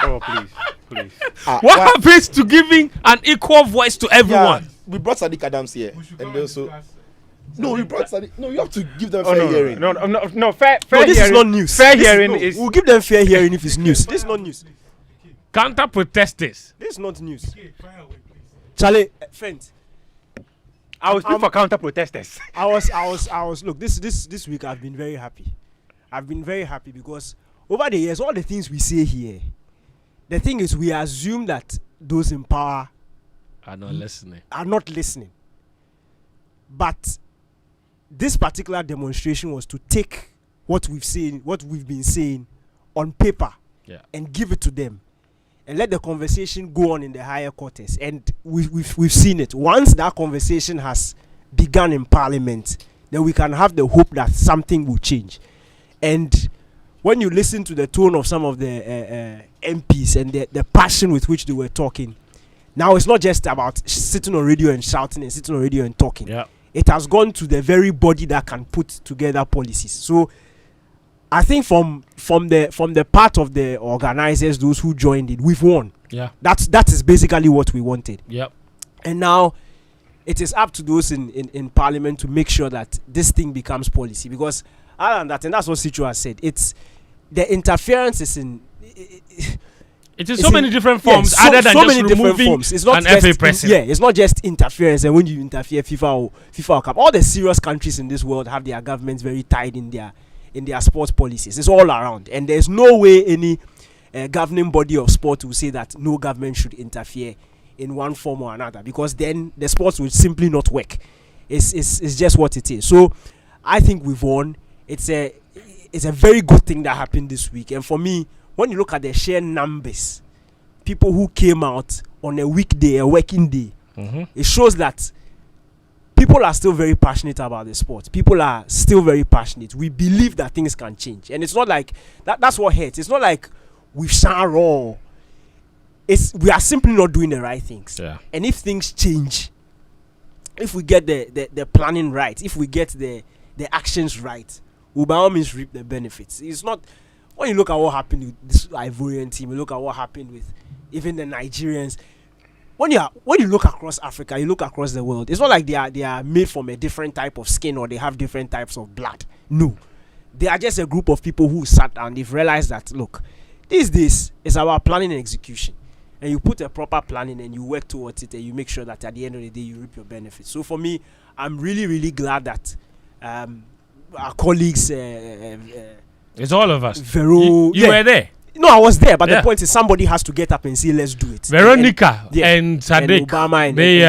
Oh, please. What happens to giving an equal voice to everyone? Yeah, we brought Sadiq Adams here, and also. No, we brought Sadiq. No, you have to give them fair hearing. No. Fair this hearing. is not news. Fair hearing is. We'll give them fair hearing if it's news. This is not news. Counter protesters. This is not news. Charlie, Fent. I was for counter protesters. I was. Look, this week I've been very happy. I've been very happy because over the years, all the things we say here, the thing is, we assume that those in power are not listening. But this particular demonstration was to take what we've been saying on paper, and give it to them, and let the conversation go on in the higher quarters. And we've seen it. Once that conversation has begun in Parliament, then we can have the hope that something will change. And when you listen to the tone of some of the MPs and the passion with which they were talking, now it's not just about sitting on radio and shouting and sitting on radio and talking. Yeah. It has gone to the very body that can put together policies. So I think from the part of the organizers, those who joined it, we've won. Yeah. That is basically what we wanted. Yep. And now it is up to those in Parliament to make sure that this thing becomes policy. Because other than that, and that's what Sitso has said, it's the interference is in. It is so many different forms, other than just removing it's not an just FA president. it's not just interference. And when you interfere, FIFA will come. All the serious countries in this world have their governments very tied in their sports policies. It's all around, and there's no way any governing body of sport will say that no government should interfere in one form or another, because then the sports will simply not work. It's just what it is. So I think we've won. It's a very good thing that happened this week, and for me, when you look at the sheer numbers, people who came out on a weekday, a working day, it shows that people are still very passionate about the sport. People are still very passionate. We believe that things can change. And it's not like, that's what hurts. It's not like we've shone wrong. We are simply not doing the right things. Yeah. And if things change, if we get the planning right, if we get the actions right, we'll by all means reap the benefits. It's not... When you look at what happened with this Ivorian team, you look at what happened with even the Nigerians. When you look across Africa, you look across the world. It's not like they are made from a different type of skin or they have different types of blood. No, they are just a group of people who sat and they've realized that, look, these days it's about planning and execution, and you put a proper planning and you work towards it, and you make sure that at the end of the day you reap your benefits. So for me, I'm really, really glad that our colleagues. It's all of us. You were there. No, I was there, but the point is somebody has to get up and say, let's do it. Veronica and Sadiq, and Obama, they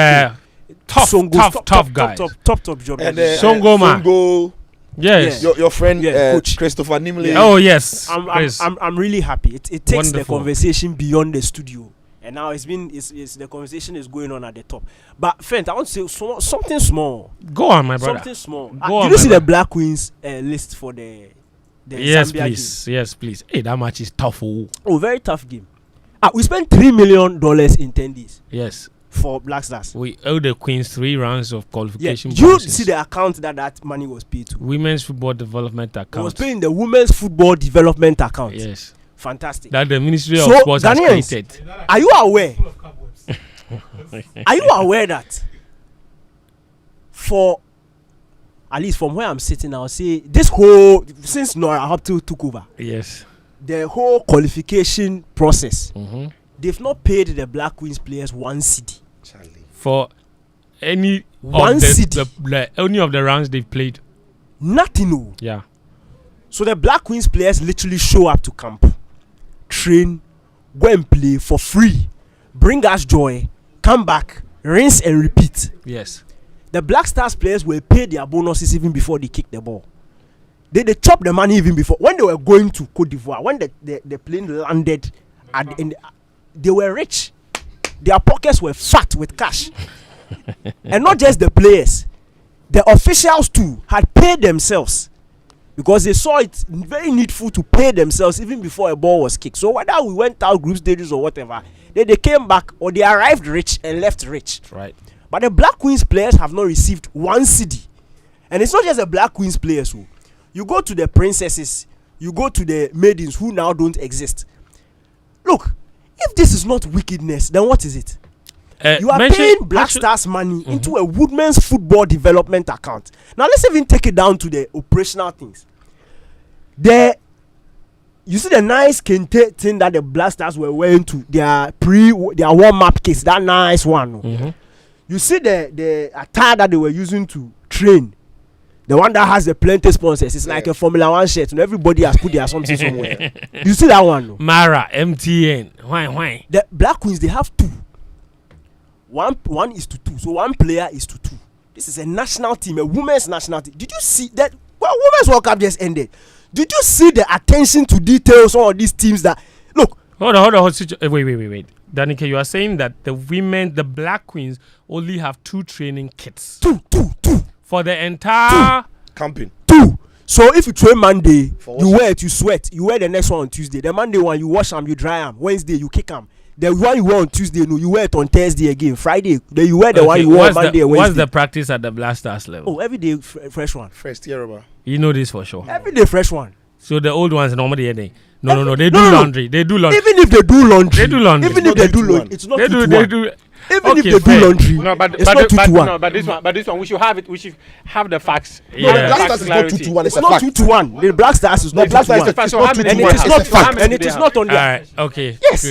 tough guys. Top job. And Songo, yes, your friend Coach Christopher Nimley. Yeah. Oh yes, I'm really happy. It takes Wonderful. The conversation beyond the studio, and now the conversation is going on at the top. But Fent, I want to say something small. Go on, my brother. Something small. Did you see the Black Queens list for the yes, Zambia please. game? Yes, please. Hey, that match is tough. Oh, very tough game. We spent $3 million in 10 days. Yes. For Black Stars. We owe the Queens 3 rounds of qualification. Yeah. You see the account that money was paid to? Women's Football Development Account. It was paid in the Women's Football Development Account. Yes. Fantastic. That the Ministry of Sports has created. Are you aware? Are you aware that for at least from where I'm sitting, I'll say this whole, since Nora Hopto took over, yes, the whole qualification process, they've not paid the Black Queens players one cedi for any one of any of the rounds they've played. Nothing. No. Yeah. So the Black Queens players literally show up to camp, train, go and play for free, bring us joy, come back, rinse and repeat. Yes. The Black Stars players were paid their bonuses even before they kicked the ball. They chopped the money even before. When they were going to Cote d'Ivoire, when the plane landed, they were rich. Their pockets were fat with cash. And not just the players. The officials too had paid themselves. Because they saw it very needful to pay themselves even before a ball was kicked. So whether we went out group stages or whatever, they came back or they arrived rich and left rich. Right. But the Black Queens players have not received one cedi. And it's not just the Black Queens players who. You go to the princesses, you go to the maidens who now don't exist. Look, if this is not wickedness, then what is it? You are paying Black Stars money into a Woodman's football development account. Now let's even take it down to the operational things. You see the nice kente thing that the Black Stars were wearing to their warm-up kits, that nice one. You see the attire that they were using to train. The one that has the plenty sponsors. It's like a Formula 1 shirt. And everybody has put their something somewhere. You see that one? No? Mara, MTN. Why? The Black Queens, they have two. One is to two. So one player is to two. This is a national team, a women's national team. Did you see that? Well, Women's World Cup just ended. Did you see the attention to details on these teams that... Look. Hold on. Wait. Danica, you are saying that the Black Queens only have 2 training kits. Two. For the entire camping. 2. So if you train Monday, you wear it, you sweat. You wear the next one on Tuesday. The Monday one, you wash them, you dry them. Wednesday, you kick them. The one you wear on Tuesday, no, you wear it on Thursday again. Friday, then you wear the one you wear on Monday and Wednesday. What's the practice at the Black Stars level? Oh, every day fresh one. Fresh terrible. You know this for sure. Every day fresh one. So the old ones normally No, they do laundry. They do laundry. Even if they do laundry. Even if they do laundry, it's not 2 to 1. They do. Even if they do laundry, no, but it's not 2 to 1. No, but this one, we should have it. We should have the facts. No, the Black Stars is not 2 to 1. It's not 2 to 1. The Black Stars is not 2 to 1. And it is not fact. And it is not on there. Alright, okay. Yes.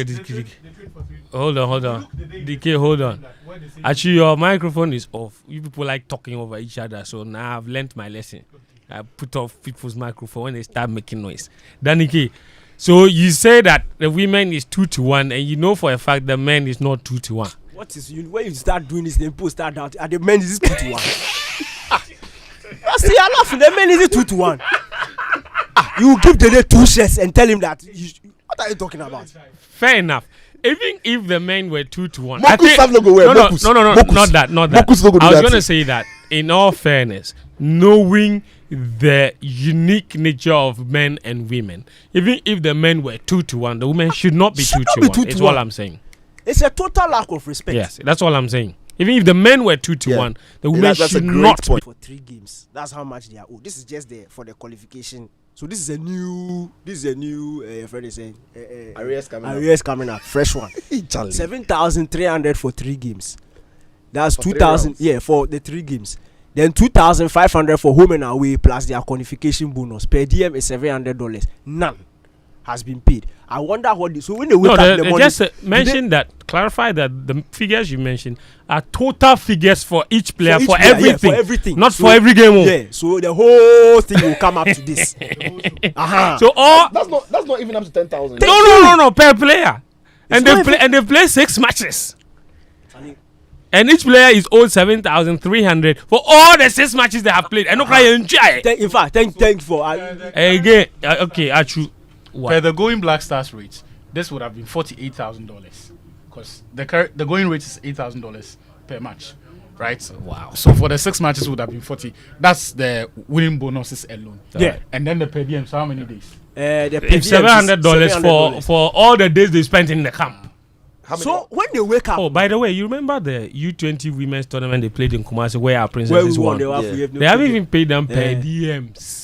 Hold on. DK, hold on. Actually, your microphone is off. You people like talking over each other, so now I've learnt my lesson. I put off people's microphone when they start making noise. Danike, so you say that the women is 2 to 1, and you know for a fact the men is not 2 to 1. What is when you start doing this, then people start out. And the men is 2 to 1. See, I laugh. The men is 2 to 1. You give the 2 shirts and tell him that. What are you talking about? Fair enough. Even if the men were 2 to 1, No, not that. I was going to say that in all fairness, knowing the unique nature of men and women, even if the men were 2 to 1, the women should not be 2 to 1. It's all I'm saying. It's a total lack of respect. Yes, that's all I'm saying. Even if the men were 2 to 1, the women should not be. For 3 games, that's how much they are owed. This is just for the qualification. So this is a new friend is saying arrears coming up, fresh one. 7,300 for 3 games. That's 2,000 for the 3 games. Then 2,500 for home and away plus their qualification bonus. Per diem is $700. None has been paid. I wonder what so when they wake up in the morning. Just mention that, clarify that the figures you mentioned are total figures for each player, for everything, not so, for every game. Yeah, so the whole thing will come up to this. So all that's not even up to 10,000. No, per player, and they play 6 matches. And each player is owed 7,300 for all the 6 matches they have played. And in fact, thank for again. Okay, Atsu. For the going Black Stars rates, this would have been $48,000 because the going rate is $8,000 per match, right? Wow. So for the 6 matches would have been 40. That's the winning bonuses alone. Yeah. And then the per diem, so how many days? $700 for all the days they spent in the camp. So when they wake up. Oh, by the way, you remember the U20 women's tournament they played in Kumasi where our princesses won? They haven't even paid them per diems.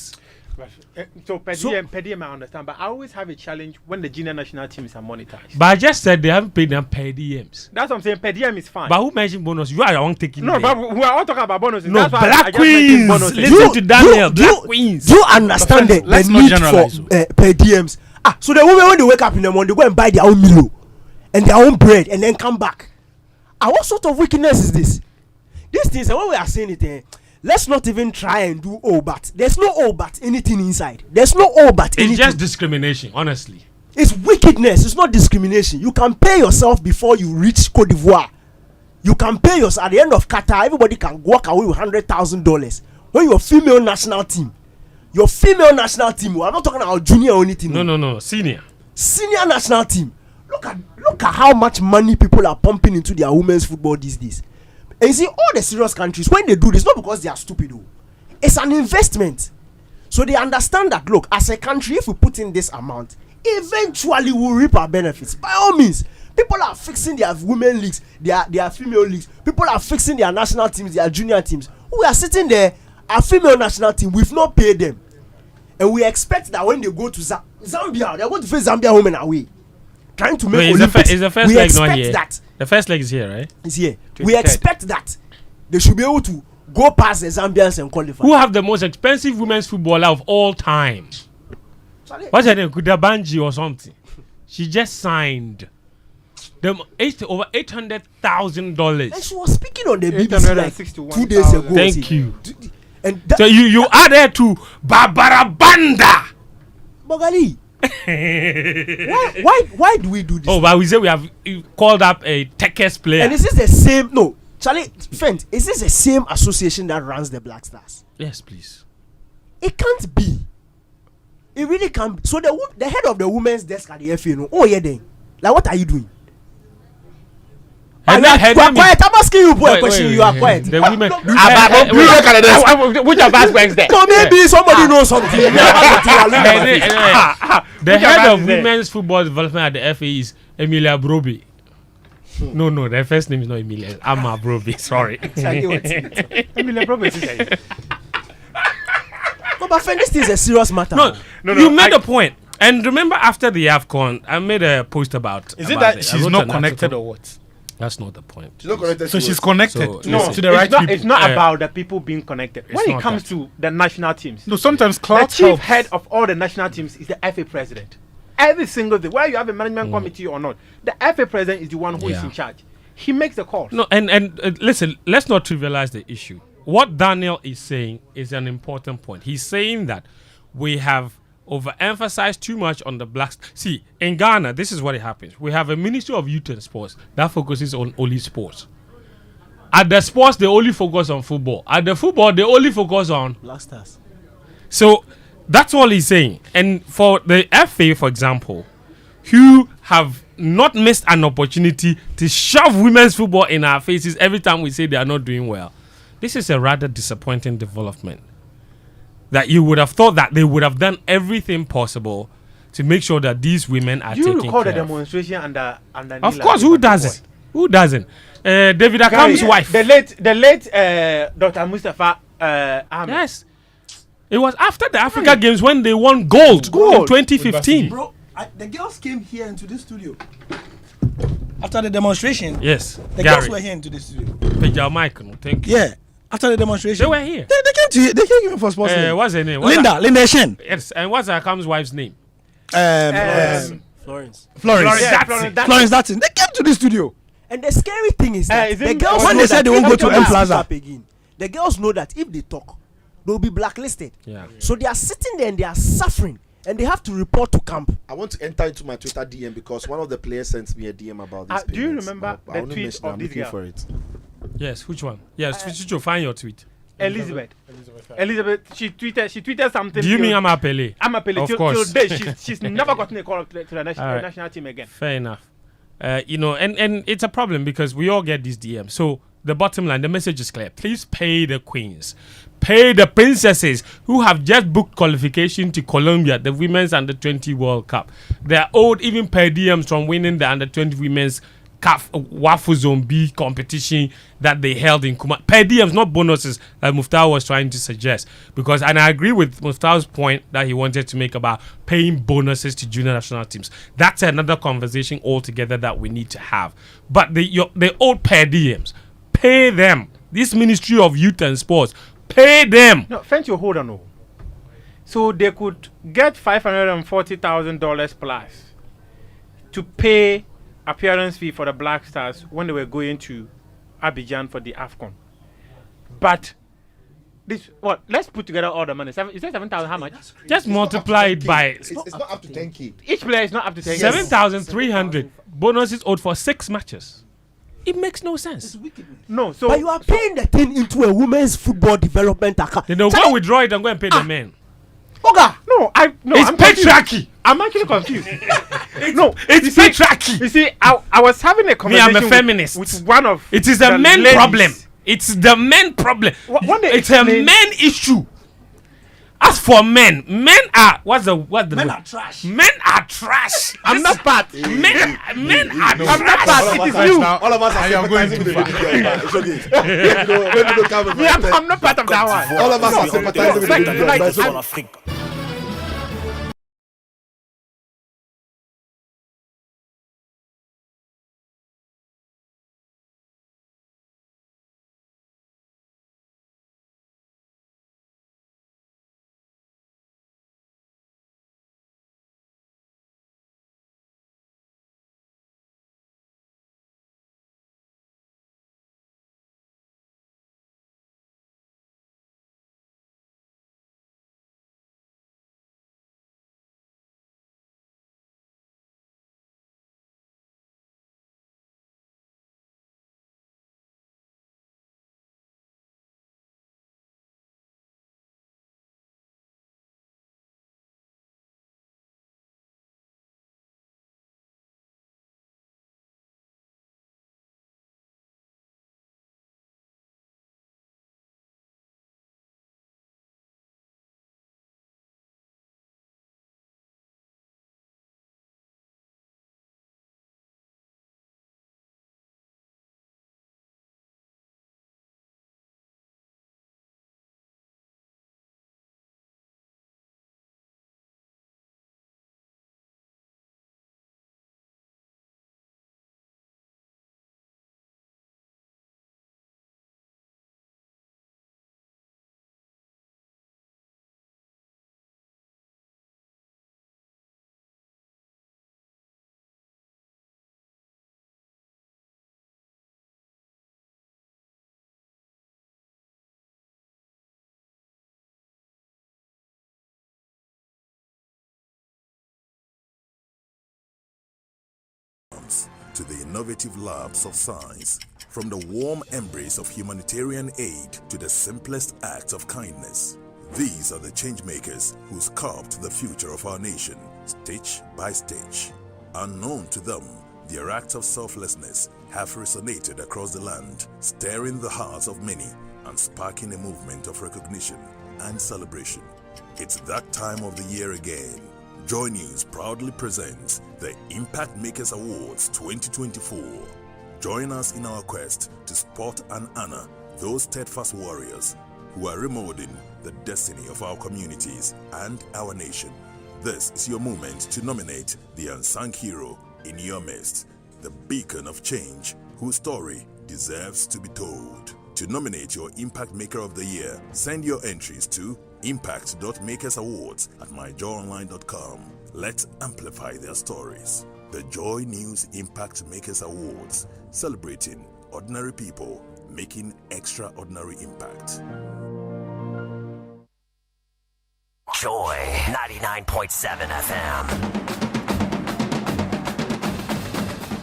So per diem, I understand, but I always have a challenge when the junior national teams are monetized. But I just said they haven't paid them per diems. That's what I'm saying. Per diem is fine. But who mentioned bonus? You are the one taking. No, but we are all talking about bonuses. No, that's why Black Queens. Listen to Daniel. Black Queens. Do you understand the need for per diems? So the women when they wake up in the morning, they go and buy their own Milo and their own bread and then come back. What sort of wickedness is this? These things, and when we are saying it, let's not even try and do but. There's no but anything inside. There's no but anything. It's just discrimination, honestly. It's wickedness. It's not discrimination. You can pay yourself before you reach Cote d'Ivoire. You can pay yours at the end of Qatar. Everybody can walk away with $100,000. When your female national team, we are not talking about junior or anything. No, senior National team. Look at how much money people are pumping into their women's football these days. And you see, all the serious countries, when they do this, not because they are stupid, though. It's an investment. So they understand that, look, as a country, if we put in this amount, eventually we'll reap our benefits. By all means, people are fixing their women leagues, their female leagues. People are fixing their national teams, their junior teams. We are sitting there, our female national team, we've not paid them. And we expect that when they go to Zambia, they're going to face Zambia home and away. Trying to make Olympics. Is the first leg not here? The first leg is here, right? It's here. We expect that they should be able to go past the Zambians and qualify. Who have the most expensive women's footballer of all time? What's her name? Kudabanji or something? She just signed them over $800,000. And she was speaking on the BBC like 2 days ago. Thank you. And so you added to Barbara Banda. Bogali. why do we do this? Oh, but we say we have called up a Tekes player. And is this the same? No, Charlie, Fent, is this the same association that runs the Black Stars? Yes, please. It can't be. It really can't be. So the head of the women's desk at the FA, oh yeah, then, like, what are you doing? You are quiet. I'm asking you a question. You are quiet. The women. Which of us works there? No, maybe somebody knows something. The head of women's football development at the FA is Emilia Broby. No, their first name is not Emilia. Amma Broby. Sorry. Emilia Broby is No, but friend, this is a serious matter. No. You made a point. And remember, after the AFCON, I made a post about. Is it that she's not connected or what? That's not the point. She's not connected. So she's connected to the right people. It's not about the people being connected. When it comes to the national teams, no, sometimes the chief head of all the national teams is the FA president. Every single day, whether you have a management committee or not, the FA president is the one who is in charge. He makes the calls. No, and listen, let's not trivialize the issue. What Daniel is saying is an important point. He's saying that we have overemphasized too much on the blacks. See, in Ghana, this is what happens. We have a Ministry of Youth and Sports that focuses on only sports. At the sports, they only focus on football. At the football, they only focus on Black Stars. So that's all he's saying. And for the FA, for example, who have not missed an opportunity to shove women's football in our faces every time we say they are not doing well, this is a rather disappointing development. That you would have thought that they would have done everything possible to make sure that these women are taken care of. You recall the demonstration under Of course, who doesn't? Who doesn't? David Akam's wife. The late Dr. Mustafa Ahmed. Yes. It was after the Africa Games when they won gold. In 2015. Bro, the girls came here into this studio. After the demonstration. Yes. The girls were here into this studio. Thank you. Yeah. After the demonstration, they were here. They came to here. They came even for sports. What's her name? Linda Shen. Yes, and what's Akam's wife's name? Florence. Florence. That's it. They came to the studio. And the scary thing is that the girls when they said they won't go to M Plaza again, the girls know that if they talk, they'll be blacklisted. Yeah. So they are sitting there and they are suffering, and they have to report to camp. I want to enter into my Twitter DM because one of the players sent me a DM about this. Do you remember the tweet of this girl? For it. Yes, which one? Yes, Sitso, find your tweet. Elizabeth, she tweeted something. Do you mean Amapele? Amapele. Of course. Till today, she's never gotten a call to the national team again. Fair enough. And it's a problem because we all get these DMs. So the bottom line, the message is clear. Please pay the queens. Pay the princesses who have just booked qualification to Colombia, the Women's Under-20 World Cup. They are owed even per diems from winning the Under-20 Women's CAF Wafu Zone B competition that they held in Kuma. Per diems, not bonuses, like Muftawu was trying to suggest. And I agree with Muftawu's point that he wanted to make about paying bonuses to junior national teams. That's another conversation altogether that we need to have. But the old per diems, pay them. This Ministry of Youth and Sports, pay them. No, Fentuo, hold on. So they could get $540,000 plus to pay appearance fee for the Black Stars when they were going to Abidjan for the AFCON. But let's put together all the money. Is that 7,000? How much? Just multiply it by. It's not up to 10K. Each player is not up to 10K. 7,300 bonuses owed for 6 matches. It makes no sense. It's wickedness. No, so But you are paying the thing into a women's football development account. Then they'll go and withdraw it and go and pay the men. Oga, no, It's I'm confused. patriarchy. I'm actually confused. No, It's patriarchy. you see, I was having a Me, conversation I'm a feminist. with one of It is a the men ladies. problem. It's the men problem. When they It's a explain- men issue. As for men are what's the Men are trash. Men are trash. I'm not part. Men are I'm not trash. part. It is you. All of us I are am going sympathizing too with the far. video. It's okay. Let me not come with Me, my I'm not part of that one. All of us are sympathizing with the video. Like, But it's I'm- okay. To the innovative labs of science, from the warm embrace of humanitarian aid to the simplest acts of kindness. These are the changemakers who sculpt the future of our nation, stitch by stitch. Unknown to them, their acts of selflessness have resonated across the land, stirring the hearts of many and sparking a movement of recognition and celebration. It's that time of the year again. Joy News proudly presents the Impact Makers Awards 2024. Join us in our quest to spot and honor those steadfast warriors who are remolding the destiny of our communities and our nation. This is your moment to nominate the unsung hero in your midst, the beacon of change whose story deserves to be told. To nominate your Impact Maker of the Year, send your entries to impact.makersawards@myjoyonline.com. Let's amplify their stories. The Joy News Impact Makers Awards, celebrating ordinary people making extraordinary impact. Joy 99.7 FM.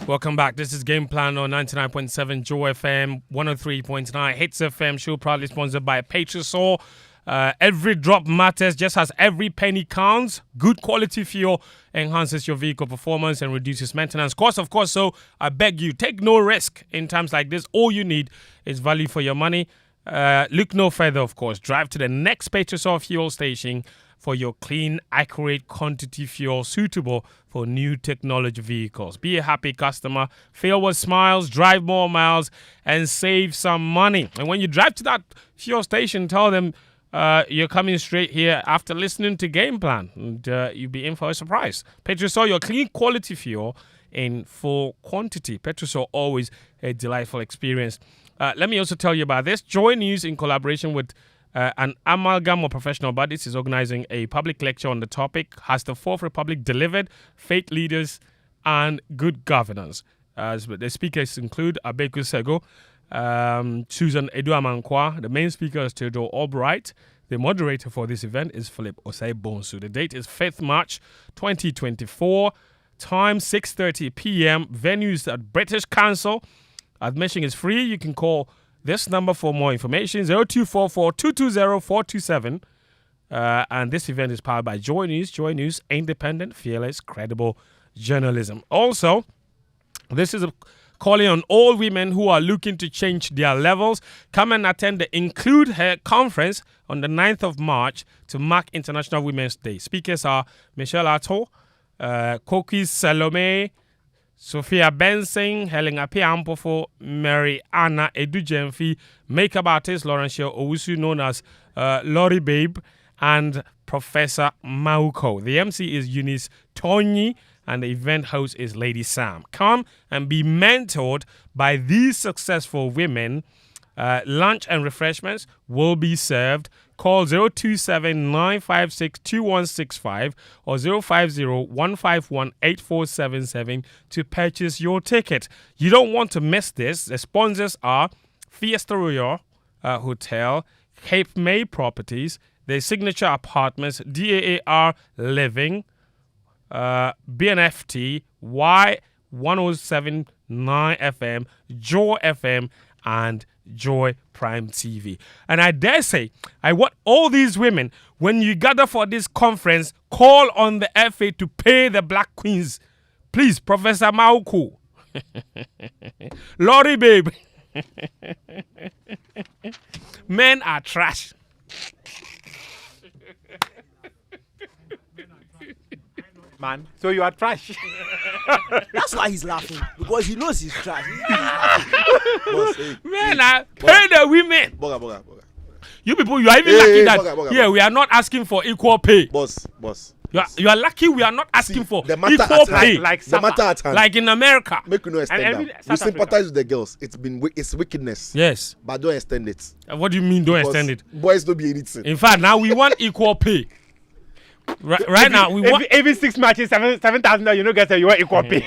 Welcome back. This is Game Plan on 99.7 Joy FM, 103.9 Hits FM. Show proudly sponsored by Patreon. Every drop matters, just as every penny counts. Good quality fuel enhances your vehicle performance and reduces maintenance costs, of course. So I beg you, take no risk in times like this. All you need is value for your money. Look no further, of course. Drive to the next Patreon fuel station for your clean, accurate quantity fuel suitable for new technology vehicles. Be a happy customer. Fill with smiles, drive more miles, and save some money. And when you drive to that fuel station, tell them you're coming straight here after listening to Game Plan, and you'll be in for a surprise. Petrosol, your clean quality fuel in full quantity. Petrosol, always a delightful experience. Let me also tell you about this. Joy News, in collaboration with an amalgam of professional bodies, is organizing a public lecture on the topic, Has the Fourth Republic Delivered? Faith Leaders and Good Governance. The speakers include Abeku Sego, Susan Eduamankwa. The main speaker is Theodore Albright. The moderator for this event is Philip Osei Bonsu. The date is 5th March 2024. Time 6:30 p.m. Venues at British Council, Admission is free. You can call this number for more information, 0244-220-427. And this event is powered by Joy News. Joy News, independent, fearless, credible journalism. Also, this is a calling on all women who are looking to change their levels. Come and attend the Include Her conference on the 9th of March to mark International Women's Day. Speakers are Michelle Atsu, Koki Salome, Sophia Benson, Helen Apiampofo, Mary Anna Edujemfi, makeup artist Laurentia Owusu, known as Lori Babe, and Professor Mauko. The MC is Eunice Tony, and the event host is Lady Sam. Come and be mentored by these successful women. Lunch and refreshments will be served. Call 027-956-2165 or 050-151-8477 to purchase your ticket. You don't want to miss this. The sponsors are Fiesta Royal Hotel, Cape May Properties, the Signature Apartments, DAAR Living, BNFT, Y1079 FM, Joy FM, and Joy Prime TV. And I dare say, I want all these women, when you gather for this conference, call on the FA to pay the Black Queens. Please, Professor Mauku. Lori Babe. Men are trash. Man, so you are trash. That's why he's laughing, because he knows he's trash. Men are pay the women. Boga. You people, you are even lucky that boga. we are not asking for equal pay. Boss. You are lucky we are not asking for the matter equal pay. Like the matter at hand. Like in America. Make you no extend that. We sympathize with the girls. It's wickedness. Yes. But don't extend it. What do you mean don't extend it? Boys don't be anything. In fact, now we want equal pay. Right now, we want every 6 matches, 7,000. You know, guys, you want equal pay.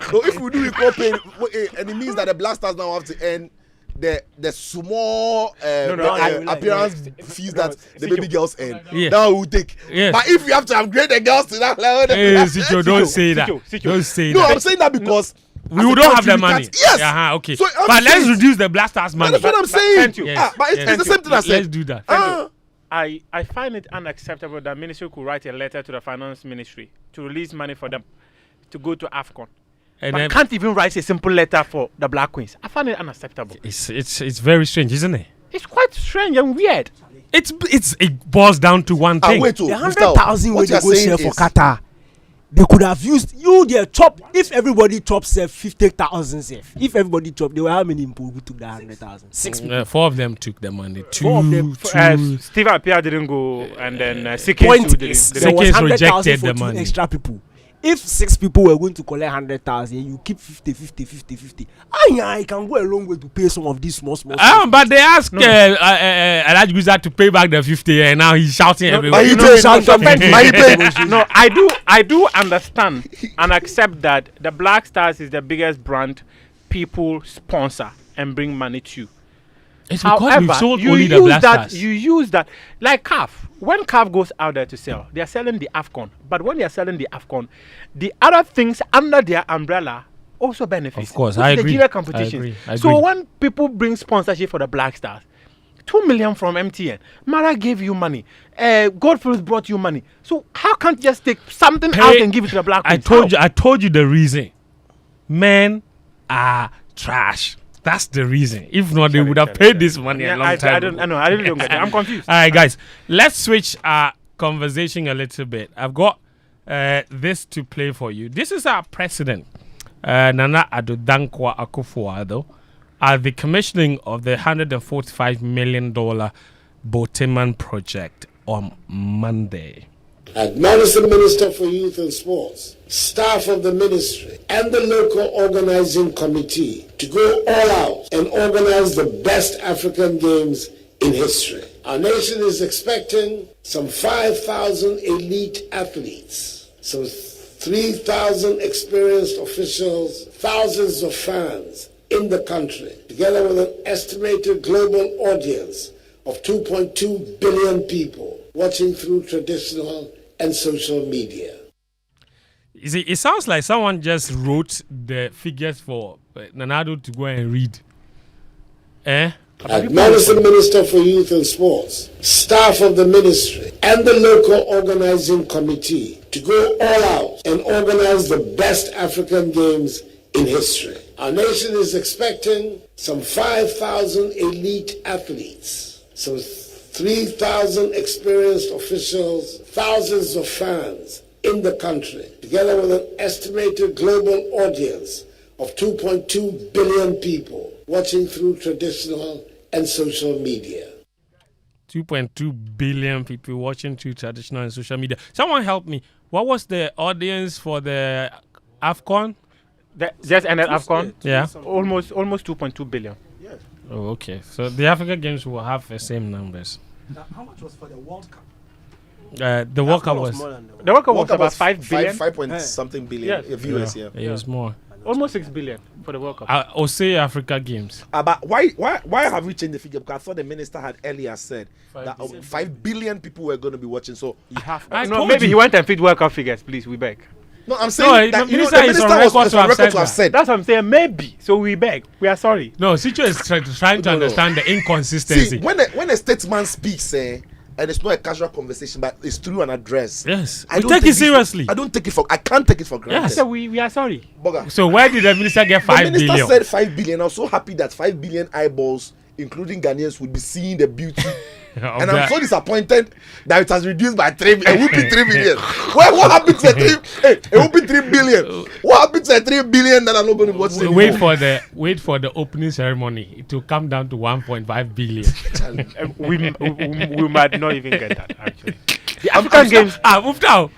So if we do equal pay, and it means that the Blasters now have to earn the small appearance fees that the baby girls earn. Yeah. That will take. Yes. But if you have to upgrade the girls to that level, Sitso, don't say that. Don't say no, that. I'm saying that because we don't have the money. Yes. Okay. So, but let's reduce the Blasters money. That's what I'm saying. Yes. But it's the same thing I said. Let's do that. I find it unacceptable that ministry could write a letter to the finance ministry to release money for them to go to AFCON. And but can't even write a simple letter for the Black Queens. I find it unacceptable. It's very strange, isn't it? It's quite strange and weird. It boils down to one thing. The 100,000 which they go share for Qatar, they could have used their chop. If everybody chops 50,000, if everybody chop, they were how many people who took the 100,000? 6 people. 4 of them took the money. 2 of them. Steve Appiah didn't go, and then Point didn't. is, there was 100,000 for the 2 money. extra people. If 6 people were going to collect 100,000, you keep 50. I can go a long way to pay some of these small. But they asked Alhaji Guza to pay back the 50, and now he's shouting everywhere. No, I do understand and accept that the Black Stars is the biggest brand people sponsor and bring money to. It's because however, we've sold only the Black Stars. You use that like CAF. When CAF goes out there to sell, they are selling the AFCON. But when they are selling the AFCON, the other things under their umbrella also benefit. Of course, I agree. The junior competitions. I agree. So when people bring sponsorship for the Black Stars, 2 million from MTN, Mara gave you money, Goldfields brought you money. So how can't you just take something out and give it to the Black Queens? I told you the reason. Men are trash. That's the reason. If not, they would have paid this money a long time ago. I really don't get it. I'm confused. All right, guys. Let's switch our conversation a little bit. I've got this to play for you. This is our president, Nana Addo Dankwa Akufo-Addo, at the commissioning of the $145 million Boteman project on Monday. Acknowledge the Minister for Youth and Sports, staff of the ministry, and the local organizing committee to go all out and organize the best African Games in history. Our nation is expecting some 5,000 elite athletes, some 3,000 experienced officials, thousands of fans in the country, together with an estimated global audience of 2.2 billion people watching through traditional and social media. You see, it sounds like someone just wrote the figures for Nanado to go and read. Admonish the Minister for Youth and Sports, staff of the ministry, and the local organizing committee to go all out and organize the best African Games in history. Our nation is expecting some 5,000 elite athletes, some 3,000 experienced officials, thousands of fans in the country, together with an estimated global audience of 2.2 billion people watching through traditional and social media. 2.2 billion people watching through traditional and social media. Someone help me. What was the audience for the AFCON? Just ended AFCON? Yeah. Almost 2.2 billion. Yes. Oh, okay. So the Africa Games will have the same numbers. How much was for the World Cup? The World Cup was the World Cup was about 5 billion. 5 point something billion viewers. Yeah. It was more. Almost 6 billion for the World Cup. I'll say Africa Games. But why have we changed the figure? Because I thought the minister had earlier said that 5 billion people were going to be watching. So you have. Maybe he went and feed World Cup figures, please. We beg. No, I'm saying that, the minister was on record to have said. That's what I'm saying. Maybe. So we beg. We are sorry. No, Sitso is trying to understand the inconsistency. See, when a statesman speaks, and it's not a casual conversation, but it's through an address. Yes, I take it seriously. I can't take it for granted. Yes, so we are sorry. Boga. So where did the minister get 5 billion? The minister said 5 billion. I'm so happy that 5 billion eyeballs, including Ghanaians, would be seeing the beauty. And I'm so disappointed that it has reduced by 3 billion. It would be 3 billion. What happened to 3? It would be 3 billion. What happened to 3 billion that are not going to watch it? Wait for the opening ceremony. It will come down to 1.5 billion. we might not even get that actually. The African Games. Muftawu,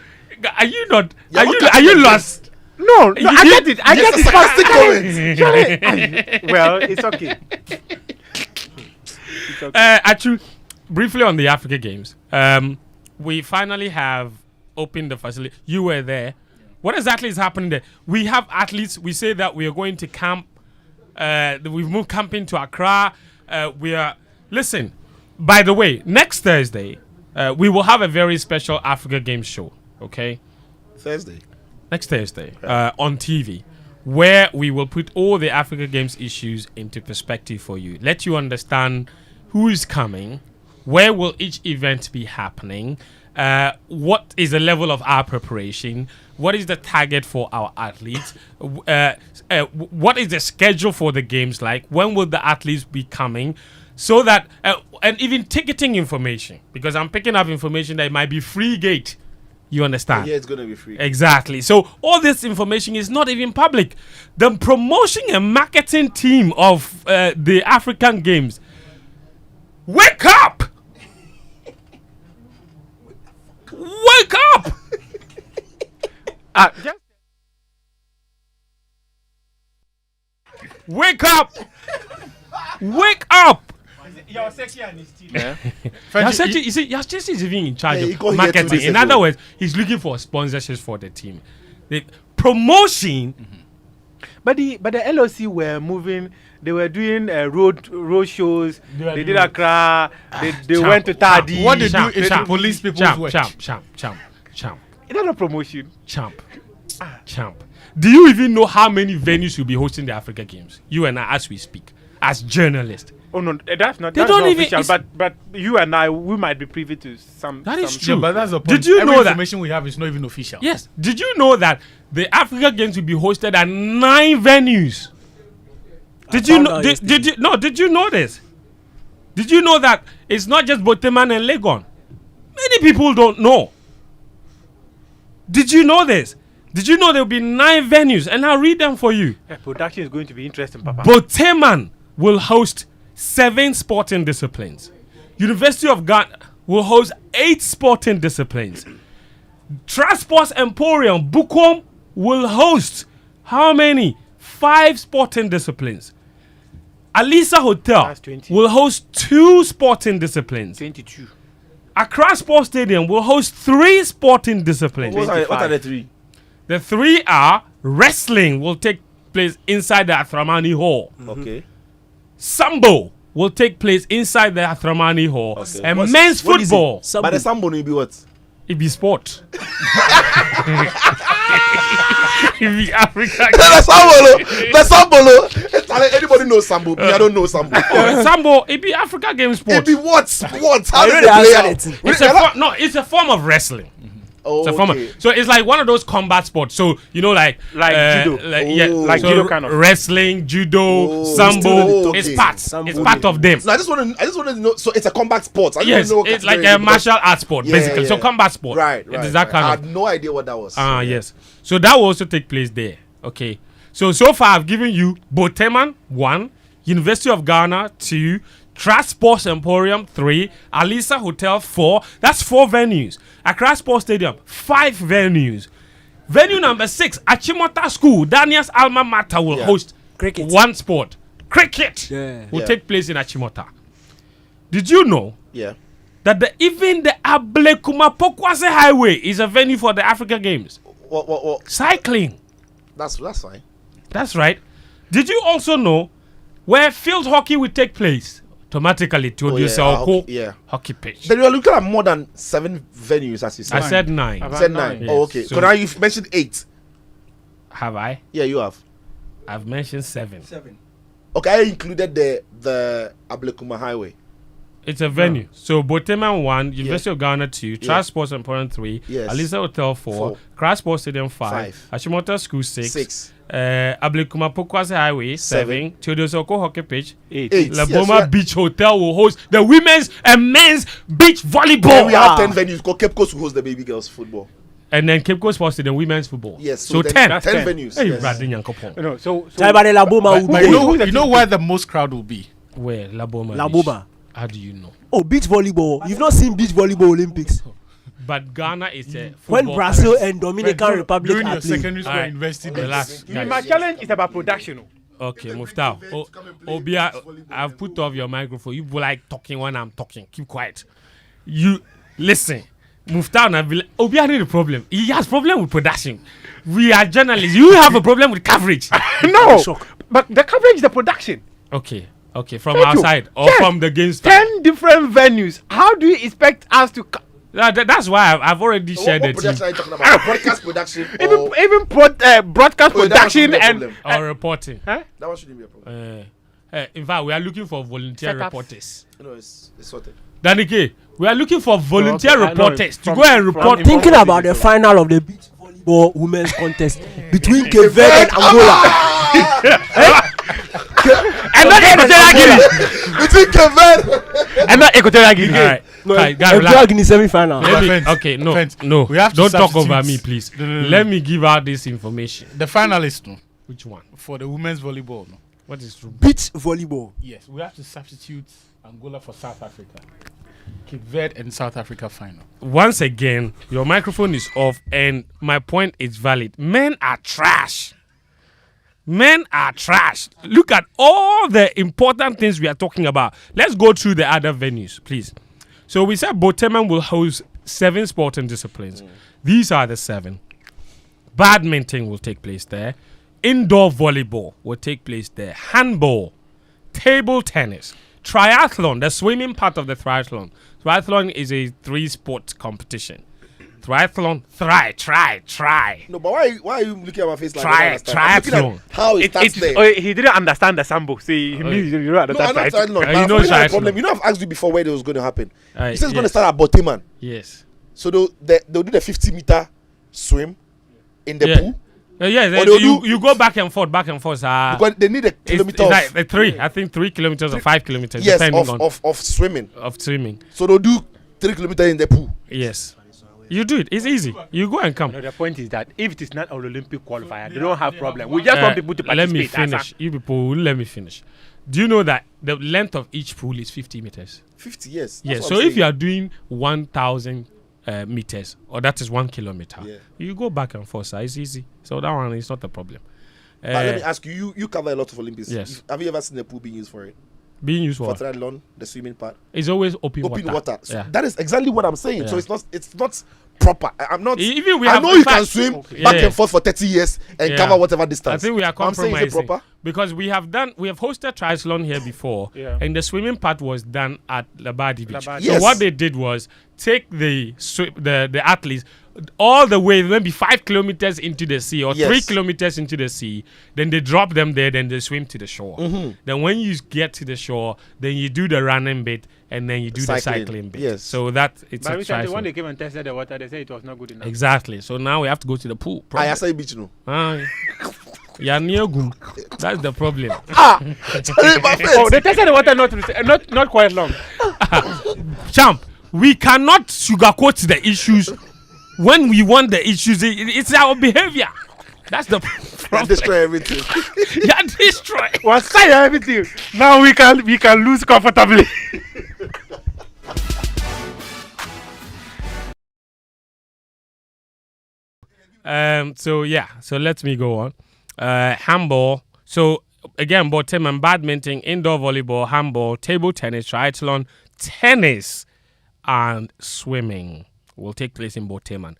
are you not? Are you lost? No, I get it. I get it. Well, it's okay. Atsu, briefly on the Africa Games, we finally have opened the facility. You were there. What exactly is happening there? We have athletes. We say that we are going to camp. We've moved camping to Accra. Listen, by the way, next Thursday, we will have a very special Africa Games show. Okay? Next Thursday on TV, where we will put all the Africa Games issues into perspective for you. Let you understand who is coming, where will each event be happening, what is the level of our preparation, what is the target for our athletes, what is the schedule for the games like, when will the athletes be coming, so that, and even ticketing information, because I'm picking up information that it might be free gate. You understand? Yeah, it's going to be free. Exactly. So all this information is not even public. The promotion and marketing team of the African Games, wake up! Wake up! Wake up! Wake up! You're sexy and his team. Yeah. You see, Yasesi is even in charge of marketing. In other words, he's looking for sponsorships for the team. The promotion. But the LOC were moving. They were doing road shows. They did Accra. They went to Tadi. What they do is police people's work. Champ. It's not a promotion. Champ. Do you even know how many venues will be hosting the Africa Games? You and I, as we speak, as journalists. Oh no, that's not official. But you and I, we might be privy to some. That is true. Yeah, but that's the point. Did you know that information we have is not even official? Yes. Did you know that the Africa Games will be hosted at 9 venues? Did you know? Did you know this? Did you know that it's not just Boteman and Legon? Many people don't know. Did you know this? Did you know there will be 9 venues? And I'll read them for you. Yeah, production is going to be interesting, Papa. Boteman will host 7 sporting disciplines. University of Ghana will host 8 sporting disciplines. Transport Emporium, Bukom, will host how many? 5 sporting disciplines. Alisa Hotel will host 2 sporting disciplines. 22. Accra Sports Stadium will host 3 sporting disciplines. What are the 3? The 3 are wrestling will take place inside the Athramani Hall. Okay. Sambo will take place inside the Athramani Hall. Okay. And men's football. But the Sambo will be what? It be sport. the Africa The Sambolo. Anybody knows Sambo? I don't know Sambo. Sambo, it be Africa Games sport. It be what? How I do know they they play answer out? it. It's a form of wrestling. Oh, It's a form of, so it's like one of those combat sports. So you know, like judo. like so judo kind of wrestling, judo, Oh, sambo. okay. It's part. Sambo. It's part of them. No, I just want to know. So it's a combat sport. I Yes, don't know it's like category a martial arts sport, Yeah, basically. yeah. So combat sport. Right. It is that I kind had of. no idea what that was. Yes. So that will also take place there. Okay. So far I've given you Boteman 1, University of Ghana 2, Trash Sports Emporium 3, Alisa Hotel 4. That's 4 venues. Accra Sports Stadium 5 venues. Venue number 6, Achimota School, Daniel's alma mater will host Cricket. one sport. Cricket will take place in Achimota. Did you know Yeah. that even the Ablekuma Pokwase Highway is a venue for the Africa Games? What? Cycling. That's fine. That's right. Did you also know where field hockey will take place? Automatically to hockey pitch. Then you are looking at more than 7 venues, as you said. I said 9. You said 9. Yes. Oh, okay. So now you've mentioned 8. Have I? Yeah, you have. I've mentioned 7. Okay, I included the Ablekuma Highway. It's a venue. So Boteman 1, University of Ghana 2, Trash Sports Emporium 3, Yes. Alisa Hotel 4, Crash Sports Stadium 5, Ashimota School 6. Ablekuma Pokwase Highway 7, Teodosoko Hockey Pitch 8. Laboma Beach Hotel will host the women's and men's beach volleyball. We have 10 venues. Cape Coast will host the baby girls football. And then Cape Coast Sports Stadium women's football. Yes, so 10. 10 venues. Hey, Yes. Radin so But you know where the most crowd will be? Where? Laboma. Laboma. How do you know? Oh, beach volleyball. You've not seen beach volleyball Olympics. But Ghana is a When football Brazil country. and Dominican Republic During are your playing. secondary school Alright. university Relax, guys. my challenge is about production. Okay, Muftawu. Obia, I've put off your microphone. You like talking when I'm talking. Keep quiet. You listen. Muftawu Nabila. Obia need a problem. He has problem with production. We are journalists. You have a problem with coverage. No, but the coverage is the production. Okay. From Thank our you. side or Yes. from the game side. 10 different venues. How do you expect us to? That's why I've already shared What it. production are you talking about? Broadcast production? Even broadcast Oh, that production shouldn't be a and problem. Or reporting. That one shouldn't be a problem. In fact, we are looking for volunteer Setups. reporters. No, it's sorted. Danike, we are looking for volunteer Okay, I know. reporters to From- go and from report. Thinking about the final of the beach volleyball women's contest between Cape Verde and Angola. And not Equatorial Guinea. Between Cape Verde. and not Equatorial Guinea. All right. Guys, Equatorial relax. Guinea semi-final. Let me- Fence. okay, no, Fence. no. We have to Don't talk over substitute. me, please. No. Let me give out this information. The finalist no, Which one? for the women's volleyball. No. What is true? Beach volleyball. Yes, we have to substitute Angola for South Africa. Cape Verde and South Africa final. Once again, your microphone is off, and my point is valid. Men are trash. Men are trash. Look at all the important things we are talking about. Let's go through the other venues, please. So we said Boteman will host 7 sporting disciplines. These are the 7. Badminton will take place there. Indoor volleyball will take place there. Handball, table tennis, triathlon, the swimming part of the triathlon. Triathlon is a 3-sport competition. Triathlon, try. No, but why are you looking at my face like Try- I don't understand? I'm looking triathlon. at how it starts there. He didn't understand the sambo. See, he means you don't No, understand. I'm not trying. No, You but know for me, that's the triathlon. problem. You know, I've asked you before where it was going to happen. Aye, He says it's going to yes. start at Boteman. Yes. So they'll do the 50-meter swim in the Yeah. pool. Yes, Or they'll do- you go back and forth. Because they need a It's kilometer like of, 3. I think 3 kilometers or 5 kilometers, yes, depending on of swimming. of swimming. So they'll do 3 kilometers in the pool. Yes. You do it. It's easy. You go and come. No, the point is that if it is not an Olympic qualifier, they don't have problem. We just want people to Let me participate. finish. You people, let me finish. Do you know that the length of each pool is 50 meters? 50, yes. Yes. So if you are doing 1,000 meters, or that is 1 kilometer, Yeah. you go back and forth. So it's easy. So that one is not a problem. Let me ask you, you cover a lot of Olympics. Yes. Have you ever seen the pool being used for it? Being used For for triathlon, the swimming part? it's always open Open water. So Yeah. that is exactly what I'm saying. So Yeah. it's not proper. I'm not. Even we I have know you can swim back and forth for 30 years and cover whatever distance. I think we are compromising. I'm saying, is it proper? Because we have hosted triathlon here before, and the swimming part was done at Labadi Beach. So what they did was take the athletes all the way, maybe 5 kilometers into the sea or 3 kilometers into the sea. Then they drop them there. Then they swim to the shore. Then when you get to the shore, then you do the running bit. And then you do the cycling bit. Yes. So that it's but a triathlon. when they came and tested the water, they said it was not good enough. Exactly. So now we have to go to the pool. I say beach no. Yeah, near Gum. That's the problem. They tested the water not quite long. Champ, we cannot sugarcoat the issues. When we want the issues, it's our behavior. That's the problem. Destroy everything. Yeah, destroy. Well, say everything. Now we can lose comfortably. So let me go on. Handball. So again, both team and badminton, indoor volleyball, handball, table tennis, triathlon, tennis, and swimming will take place in Boteman.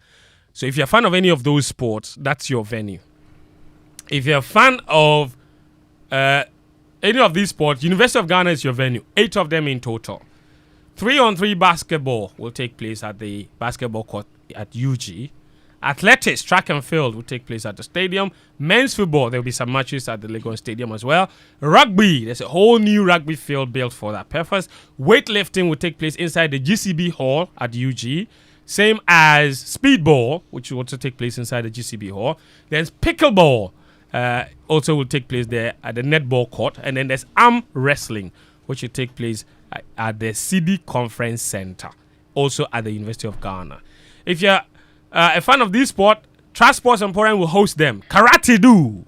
So if you're a fan of any of those sports, that's your venue. If you're a fan of any of these sports, University of Ghana is your venue. 8 of them in total. 3-on-3 basketball will take place at the basketball court at UG. Athletics, track and field will take place at the stadium. Men's football, there will be some matches at the Legon Stadium as well. Rugby, there's a whole new rugby field built for that purpose. Weightlifting will take place inside the GCB hall at UG. Same as speedball, which will also take place inside the GCB hall. There's pickleball, also will take place there at the netball court. And then there's arm wrestling, which will take place at the CD Conference Center, also at the University of Ghana. If you're a fan of this sport, Transport Emporium will host them. Karate-do,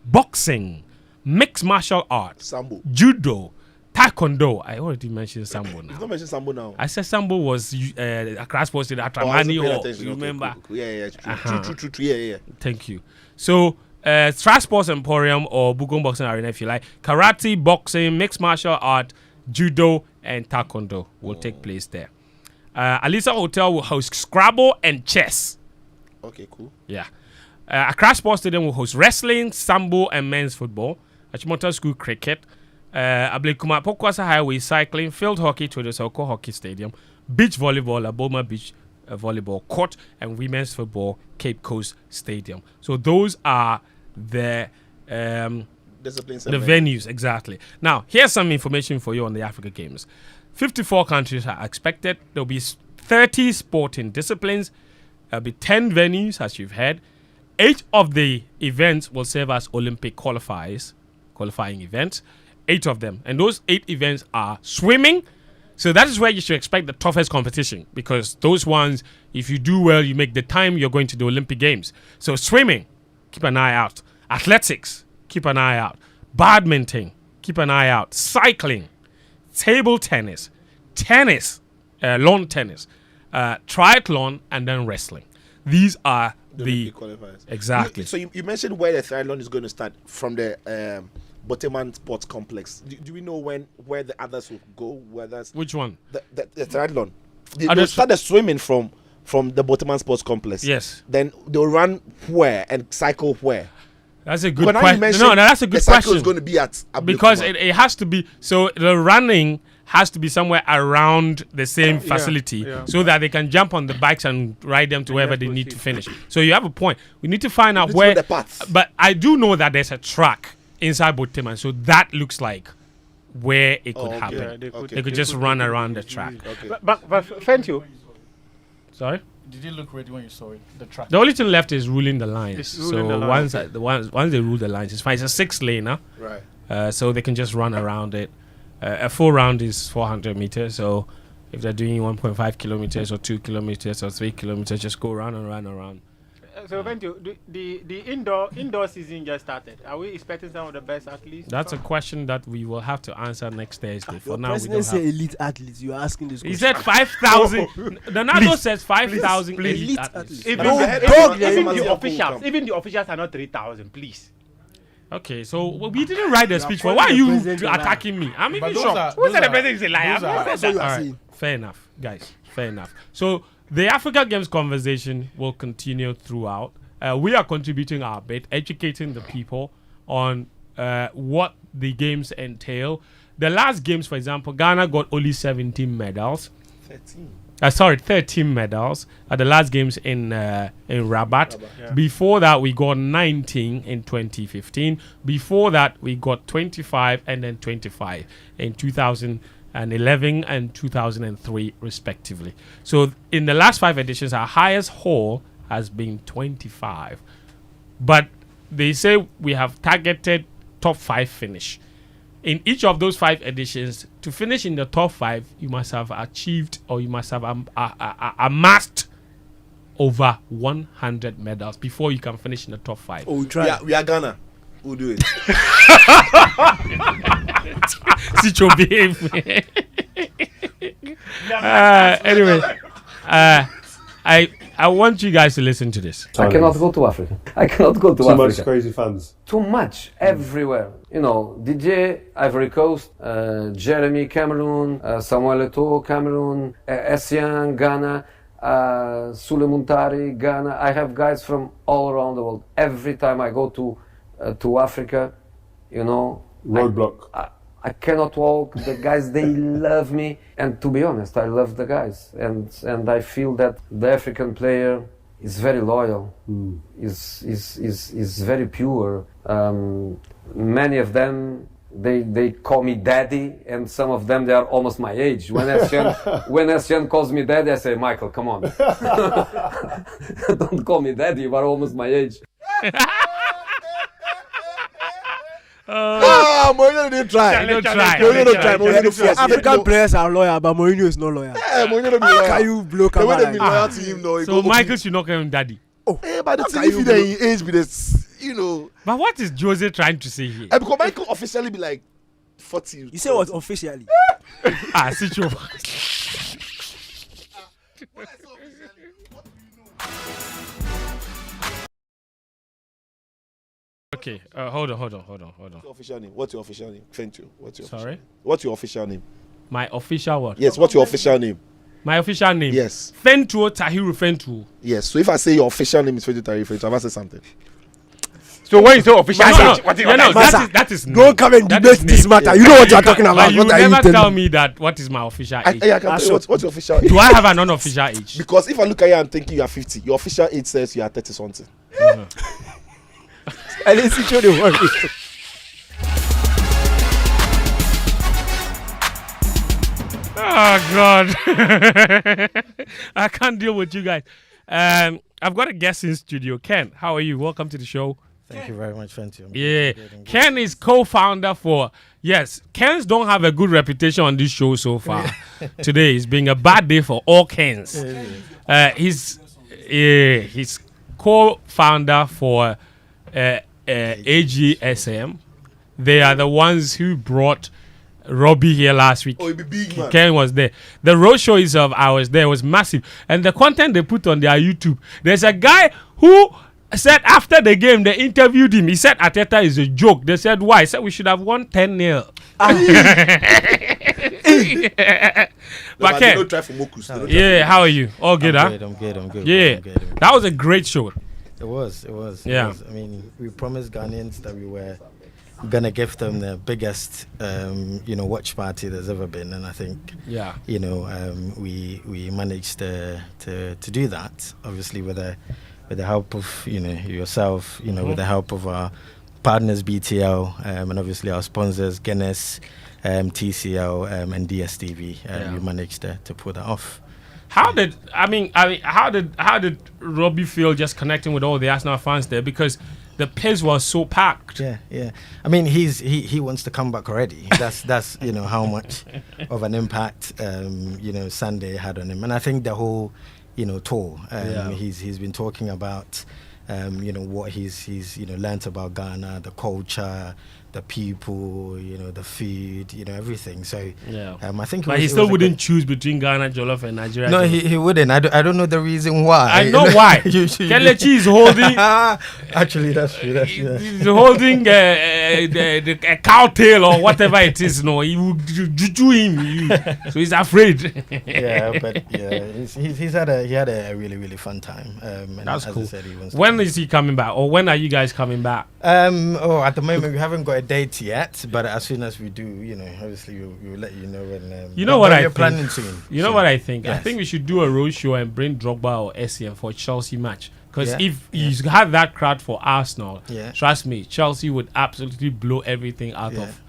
boxing, mixed martial arts, Sambo, judo, taekwondo. I already mentioned Sambo now. You don't mention Sambo now. I said Sambo was Accra Sports in Atramani Hall. You remember? Cool. Yeah. True. Yeah. Thank you. So, Transport Emporium or Bugon Boxing Arena, if you like. Karate, boxing, mixed martial art, judo, and taekwondo will take place there. Alisa Hotel will host Scrabble and chess. Okay, cool. Yeah. Accra Sports Stadium will host wrestling, sambo, and men's football. Achimota School cricket. Ablekuma Pokwasa Highway cycling, field hockey to the Soko Hockey Stadium, beach volleyball, Aboma Beach volleyball court, and women's football, Cape Coast Stadium. So those are the venues, exactly. Now, here's some information for you on the Africa Games. 54 countries are expected. There'll be 30 sporting disciplines. There'll be 10 venues, as you've heard. 8 of the events will serve as Olympic qualifying events. 8 of them. And those 8 events are swimming. So that is where you should expect the toughest competition, because those ones, if you do well, you make the time, you're going to the Olympic Games. So swimming, keep an eye out. Athletics, keep an eye out. Badminton, keep an eye out. Cycling, table tennis, lawn tennis, triathlon, and then wrestling. These are the qualifiers. Exactly. So you mentioned where the triathlon is going to start from the Boteman Sports Complex. Do we know where the others will go? Which one? The triathlon. They'll start the swimming from the Boteman Sports Complex. Yes. Then they'll run where and cycle where? That's a good question. No, that's a good question. The cycle is going to be at because it has to be. So the running has to be somewhere around the same facility so that they can jump on the bikes and ride them to wherever they need to finish. So you have a point. We need to find out where. But I do know that there's a track inside Boteman, so that looks like where it could happen. Yeah, they could just run around the track. Okay. But Fentuo. Sorry? Did it look ready when you saw it? The track. The only thing left is ruling the lines. Once they rule the lines, it's fine. It's a 6-laner. Right. So they can just run around it. A full round is 400 meters. So if they're doing 1.5 kilometers or 2 kilometers or 3 kilometers, just go round and round and round. So Fentuo, the indoor season just started. Are we expecting some of the best athletes? That's a question that we will have to answer next Thursday. For now, we don't say elite athletes. You are asking this question. He said 5,000. The NATO says 5,000 elite athletes. Even the officials are not 3,000. Please. Okay, so we didn't write the speech for. Why are you attacking me? I'm even shocked. Who said the president is a liar? That's what you are saying. Fair enough, guys. Fair enough. So The Africa Games conversation will continue throughout. We are contributing our bit, educating the people on what the games entail. The last games, for example, Ghana got only 17 medals. 13 medals at the last games in Rabat. Yeah. Before that, we got 19 in 2015. Before that, we got 25 and then 25 in 2011 and 2003, respectively. So in the last 5 editions, our highest haul has been 25. But they say we have targeted top 5 finish. In each of those 5 editions, to finish in the top 5, you must have achieved or you must have amassed over 100 medals before you can finish in the top 5. Oh, we try. We are Ghana. We'll do it. Sitso, behave. Anyway, I want you guys to listen to this. I cannot go to Africa. I cannot go to Africa. Too much crazy fans. Too much everywhere. You know, DJ, Ivory Coast, Jeremy, Cameroon, Samuel Eto'o, Cameroon, Essien, Ghana, Sule Muntari, Ghana. I have guys from all around the world. Every time I go to Africa, you know, roadblock. I cannot walk. The guys, they love me, and to be honest, I love the guys, and I feel that the African player is very loyal, is very pure. Many of them, they call me daddy, and some of them, they are almost my age. When Essien calls me daddy, I say, Michael, come on. Don't call me daddy, you are almost my age. Mourinho didn't try. African players are loyal, but Mourinho is not loyal. Mourinho don't be loyal. Can you blow the way they be loyal to him, though? So Michael should not call him daddy. But the thing if they in age with this, you know. But what is Jose trying to say here? Because Michael officially be like 40. You say what officially? Sitso. Okay, hold on. What's your official name? What's your official name? Fentuo. Sorry? What's your official name? My official what? Yes, what's your official name? My official name? Yes. Fentuo Tahiru Fentuo. Yes, so if I say your official name is Fentuo Tahiru Fentuo, I must say something. So when you say official that is don't come and debate this matter. You know what you are talking about. But you never tell me that what is my official age. I can tell you what's your official age. Do I have an unofficial age? Because if I look at you and thinking you are 50, your official age says you are 30 something. And then Sitso the worry. Oh God. I can't deal with you guys. I've got a guest in studio. Ken, how are you? Welcome to the show. Thank you very much, Fentuo. Yeah. Ken is co-founder for... Yes, Kens don't have a good reputation on this show so far. Today is being a bad day for all Kens. He's co-founder for AGSM. They are the ones who brought Robbie here last week. Oh, it'd be big, man. Ken was there. The roadshow itself, I was there, was massive. And the content they put on their YouTube, there's a guy who said after the game, they interviewed him. He said Ateta is a joke. They said, why? He said we should have won 10-0. But Ken, don't try for Mokus. yeah, how are you? All good, huh? I'm good. Yeah, that was a great show. It was. Yeah. I mean, we promised Ghanaians that we were gonna give them the biggest, watch party there's ever been, and I think, we managed to do that. Obviously, with the help of yourself, with the help of our partners BTL, and obviously our sponsors Guinness, TCL, and DSTV. We managed to pull that off. How did Robbie feel just connecting with all the Arsenal fans there, because the place was so packed? Yeah. I mean, he wants to come back already. That's how much of an impact Sunday had on him, and I think the whole tour. He's been talking about what he's learnt about Ghana, the culture, the people, the food, everything. So I think. But he still wouldn't choose between Ghana jollof and Nigeria. No, jollof. he wouldn't. I don't know the reason why. I know why. Kelechi is holding. Actually, that's true. He's holding a cow tail or whatever it is. No, he will juju him. So he's afraid. But he had a really, really fun time. And that's as cool. I said, When is he coming back, or when are you guys coming back? At the moment we haven't got a date yet, but as soon as we do, obviously we'll let you know. And you know what I think? Planning soon. You know what I think? Yes. I think we should do a roadshow and bring Drogba or Essien for Chelsea match. Because if you had that crowd for Arsenal, trust me, Chelsea would absolutely blow everything out of.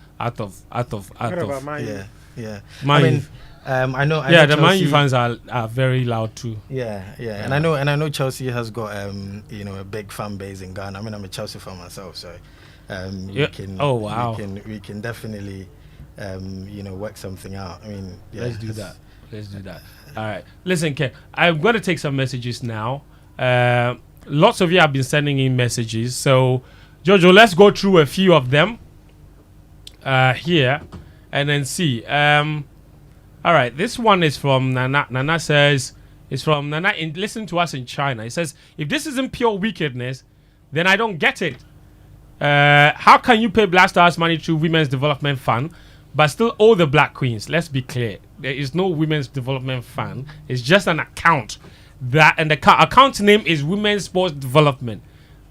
Yeah. Man, I know. The Man U fans are very loud too. And I know Chelsea has got a big fan base in Ghana. I mean, I'm a Chelsea fan myself, so we can definitely work something out. I mean, let's do that. All right, listen, Ken, I'm going to take some messages now. Lots of you have been sending in messages, so Jojo, let's go through a few of them here and then see. All right, this one is from Nana. Nana says, it's from Nana. Listen to us in China. It says, if this isn't pure wickedness, then I don't get it. How can you pay Black Stars money through Women's Development Fund, but still owe the Black Queens? Let's be clear. There is no Women's Development Fund. It's just an account. And the account name is Women's Sports Development.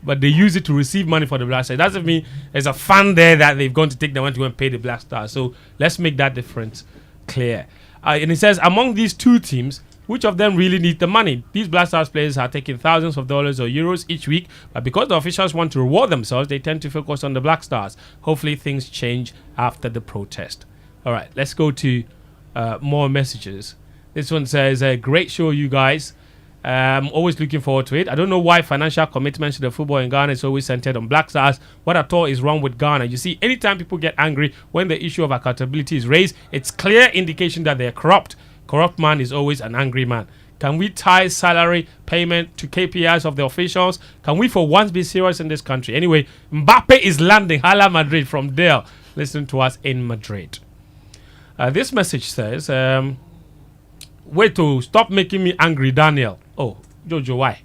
But they use it to receive money for the Black Stars. It doesn't mean there's a fund there that they've gone to take the money to go and pay the Black Stars. So let's make that difference clear. And it says, among these two teams, which of them really need the money? These Black Stars players are taking thousands of dollars or euros each week, but because the officials want to reward themselves, they tend to focus on the Black Stars. Hopefully things change after the protest. All right, let's go to more messages. This one says, great show, you guys. I'm always looking forward to it. I don't know why financial commitments to the football in Ghana is always centered on Black Stars. What at all is wrong with Ghana? You see, anytime people get angry when the issue of accountability is raised, it's clear indication that they're corrupt. Corrupt man is always an angry man. Can we tie salary payment to KPIs of the officials? Can we for once be serious in this country? Anyway, Mbappe is landing. Hala Madrid from Dale. Listen to us in Madrid. This message says, wait to stop making me angry, Daniel. Oh, Jojo, why?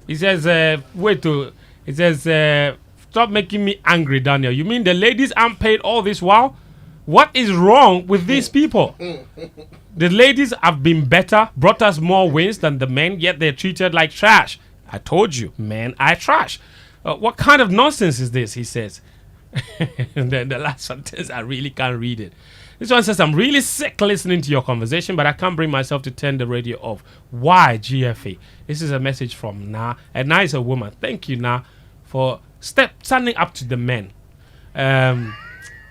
He says, stop making me angry, Daniel. You mean the ladies aren't paid all this while? What is wrong with these people? The ladies have been better, brought us more wins than the men, yet they're treated like trash. I told you, men are trash. What kind of nonsense is this, he says. And then the last sentence, I really can't read it. This one says, I'm really sick listening to your conversation, but I can't bring myself to turn the radio off. Why, GFA? This is a message from Na. And Na is a woman. Thank you, Na, for standing up to the men.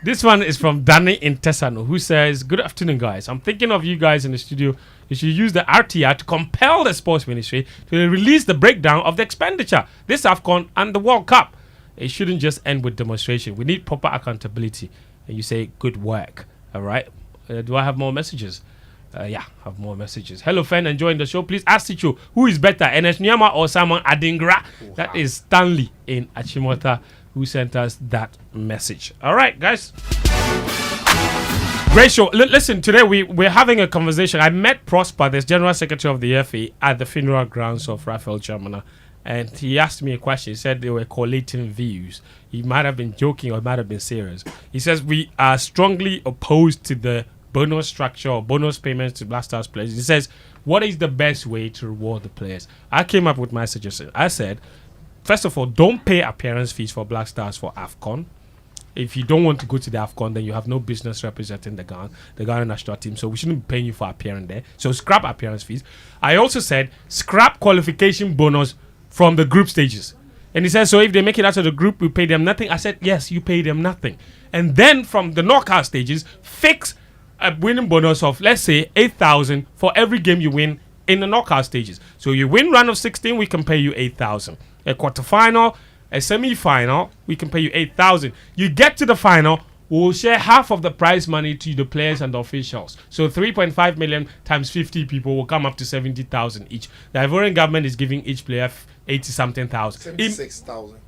This one is from Danny in Tesano, who says, good afternoon, guys. I'm thinking of you guys in the studio. You should use the RTR to compel the sports ministry to release the breakdown of the expenditure, this AFCON and the World Cup. It shouldn't just end with demonstration. We need proper accountability. And you say, good work. All right. Do I have more messages? Yeah, I have more messages. Hello, fan, enjoying the show. Please ask Sitso, who is better, Enes Nyama or Simon Adingra? Wow. That is Stanley in Achimota who sent us that message. All right, guys. Great show. Listen, today we're having a conversation. I met Prosper, the General Secretary of the FA, at the funeral grounds of Raphael Chamana. And he asked me a question. He said they were collating views. He might have been joking or might have been serious. He says we are strongly opposed to the bonus structure or bonus payments to Black Stars players. He says, what is the best way to reward the players? I came up with my suggestion. I said, first of all, don't pay appearance fees for Black Stars for AFCON. If you don't want to go to the AFCON, then you have no business representing the Ghana national team. So we shouldn't be paying you for appearing there. So scrap appearance fees. I also said, scrap qualification bonus from the group stages. And he says, so if they make it out of the group, we pay them nothing. I said, yes, you pay them nothing. And then from the knockout stages, fix a winning bonus of, let's say, 8,000 for every game you win in the knockout stages. So you win round of 16, we can pay you 8,000. A quarterfinal, a semi-final, we can pay you 8,000. You get to the final, we'll share half of the prize money to the players and the officials. So 3.5 million times 50 people will come up to 70,000 each. The Ivorian government is giving each player 80-something thousand. 76,000.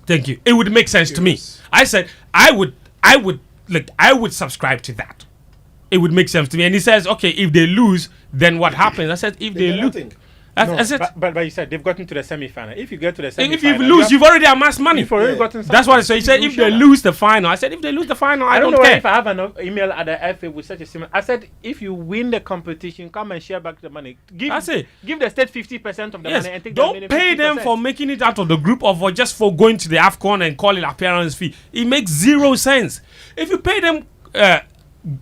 Thank you. It would make sense to me. I said I would subscribe to that. It would make sense to me. And he says, okay, if they lose, then what happens? I said, if they lose. But you said they've gotten to the semi-final. If you get to the semi-final, if you lose, you've already amassed money. You've already gotten something. That's what I said. He said if they lose the final. I said if they lose the final, I don't know care. If I have an email at the FA with such a similar, I said if you win the competition, come and share back the money. Give the state 50% of the money and take the Don't pay 50%. them for making it out of the group or for just for going to the AFCON and call it appearance fee. It makes zero sense. If you pay them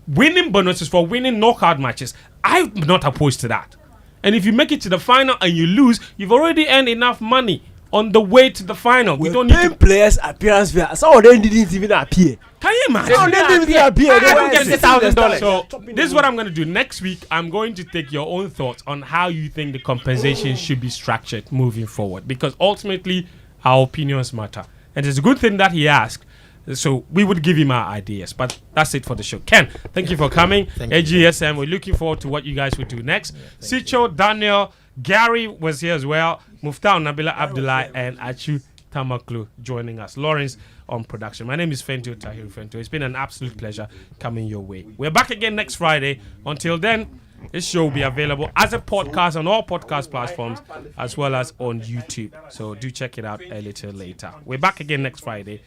winning bonuses for winning knockout matches, I'm not opposed to that. And if you make it to the final and you lose, you've already earned enough money on the way to the final. We don't need to players appearance fee. Some of them didn't even appear. Can you imagine? Some of them didn't even appear. I don't get $1,000. So this is what I'm going to do. Next week, I'm going to take your own thoughts on how you think the compensation should be structured moving forward. Because ultimately, our opinions matter. And it's a good thing that he asked. So we would give him our ideas. But that's it for the show. Ken, thank you for coming. AGSM, we're looking forward to what you guys will do next. Sitso, Daniel, Gary was here as well. Muftawu, Nabila, Abdullah, and Atsu Tamakloe joining us. Lawrence on production. My name is Fentuo, Tahiru Fentuo. It's been an absolute pleasure coming your way. We're back again next Friday. Until then, this show will be available as a podcast on all podcast platforms as well as on YouTube. So do check it out a little later. We're back again next Friday.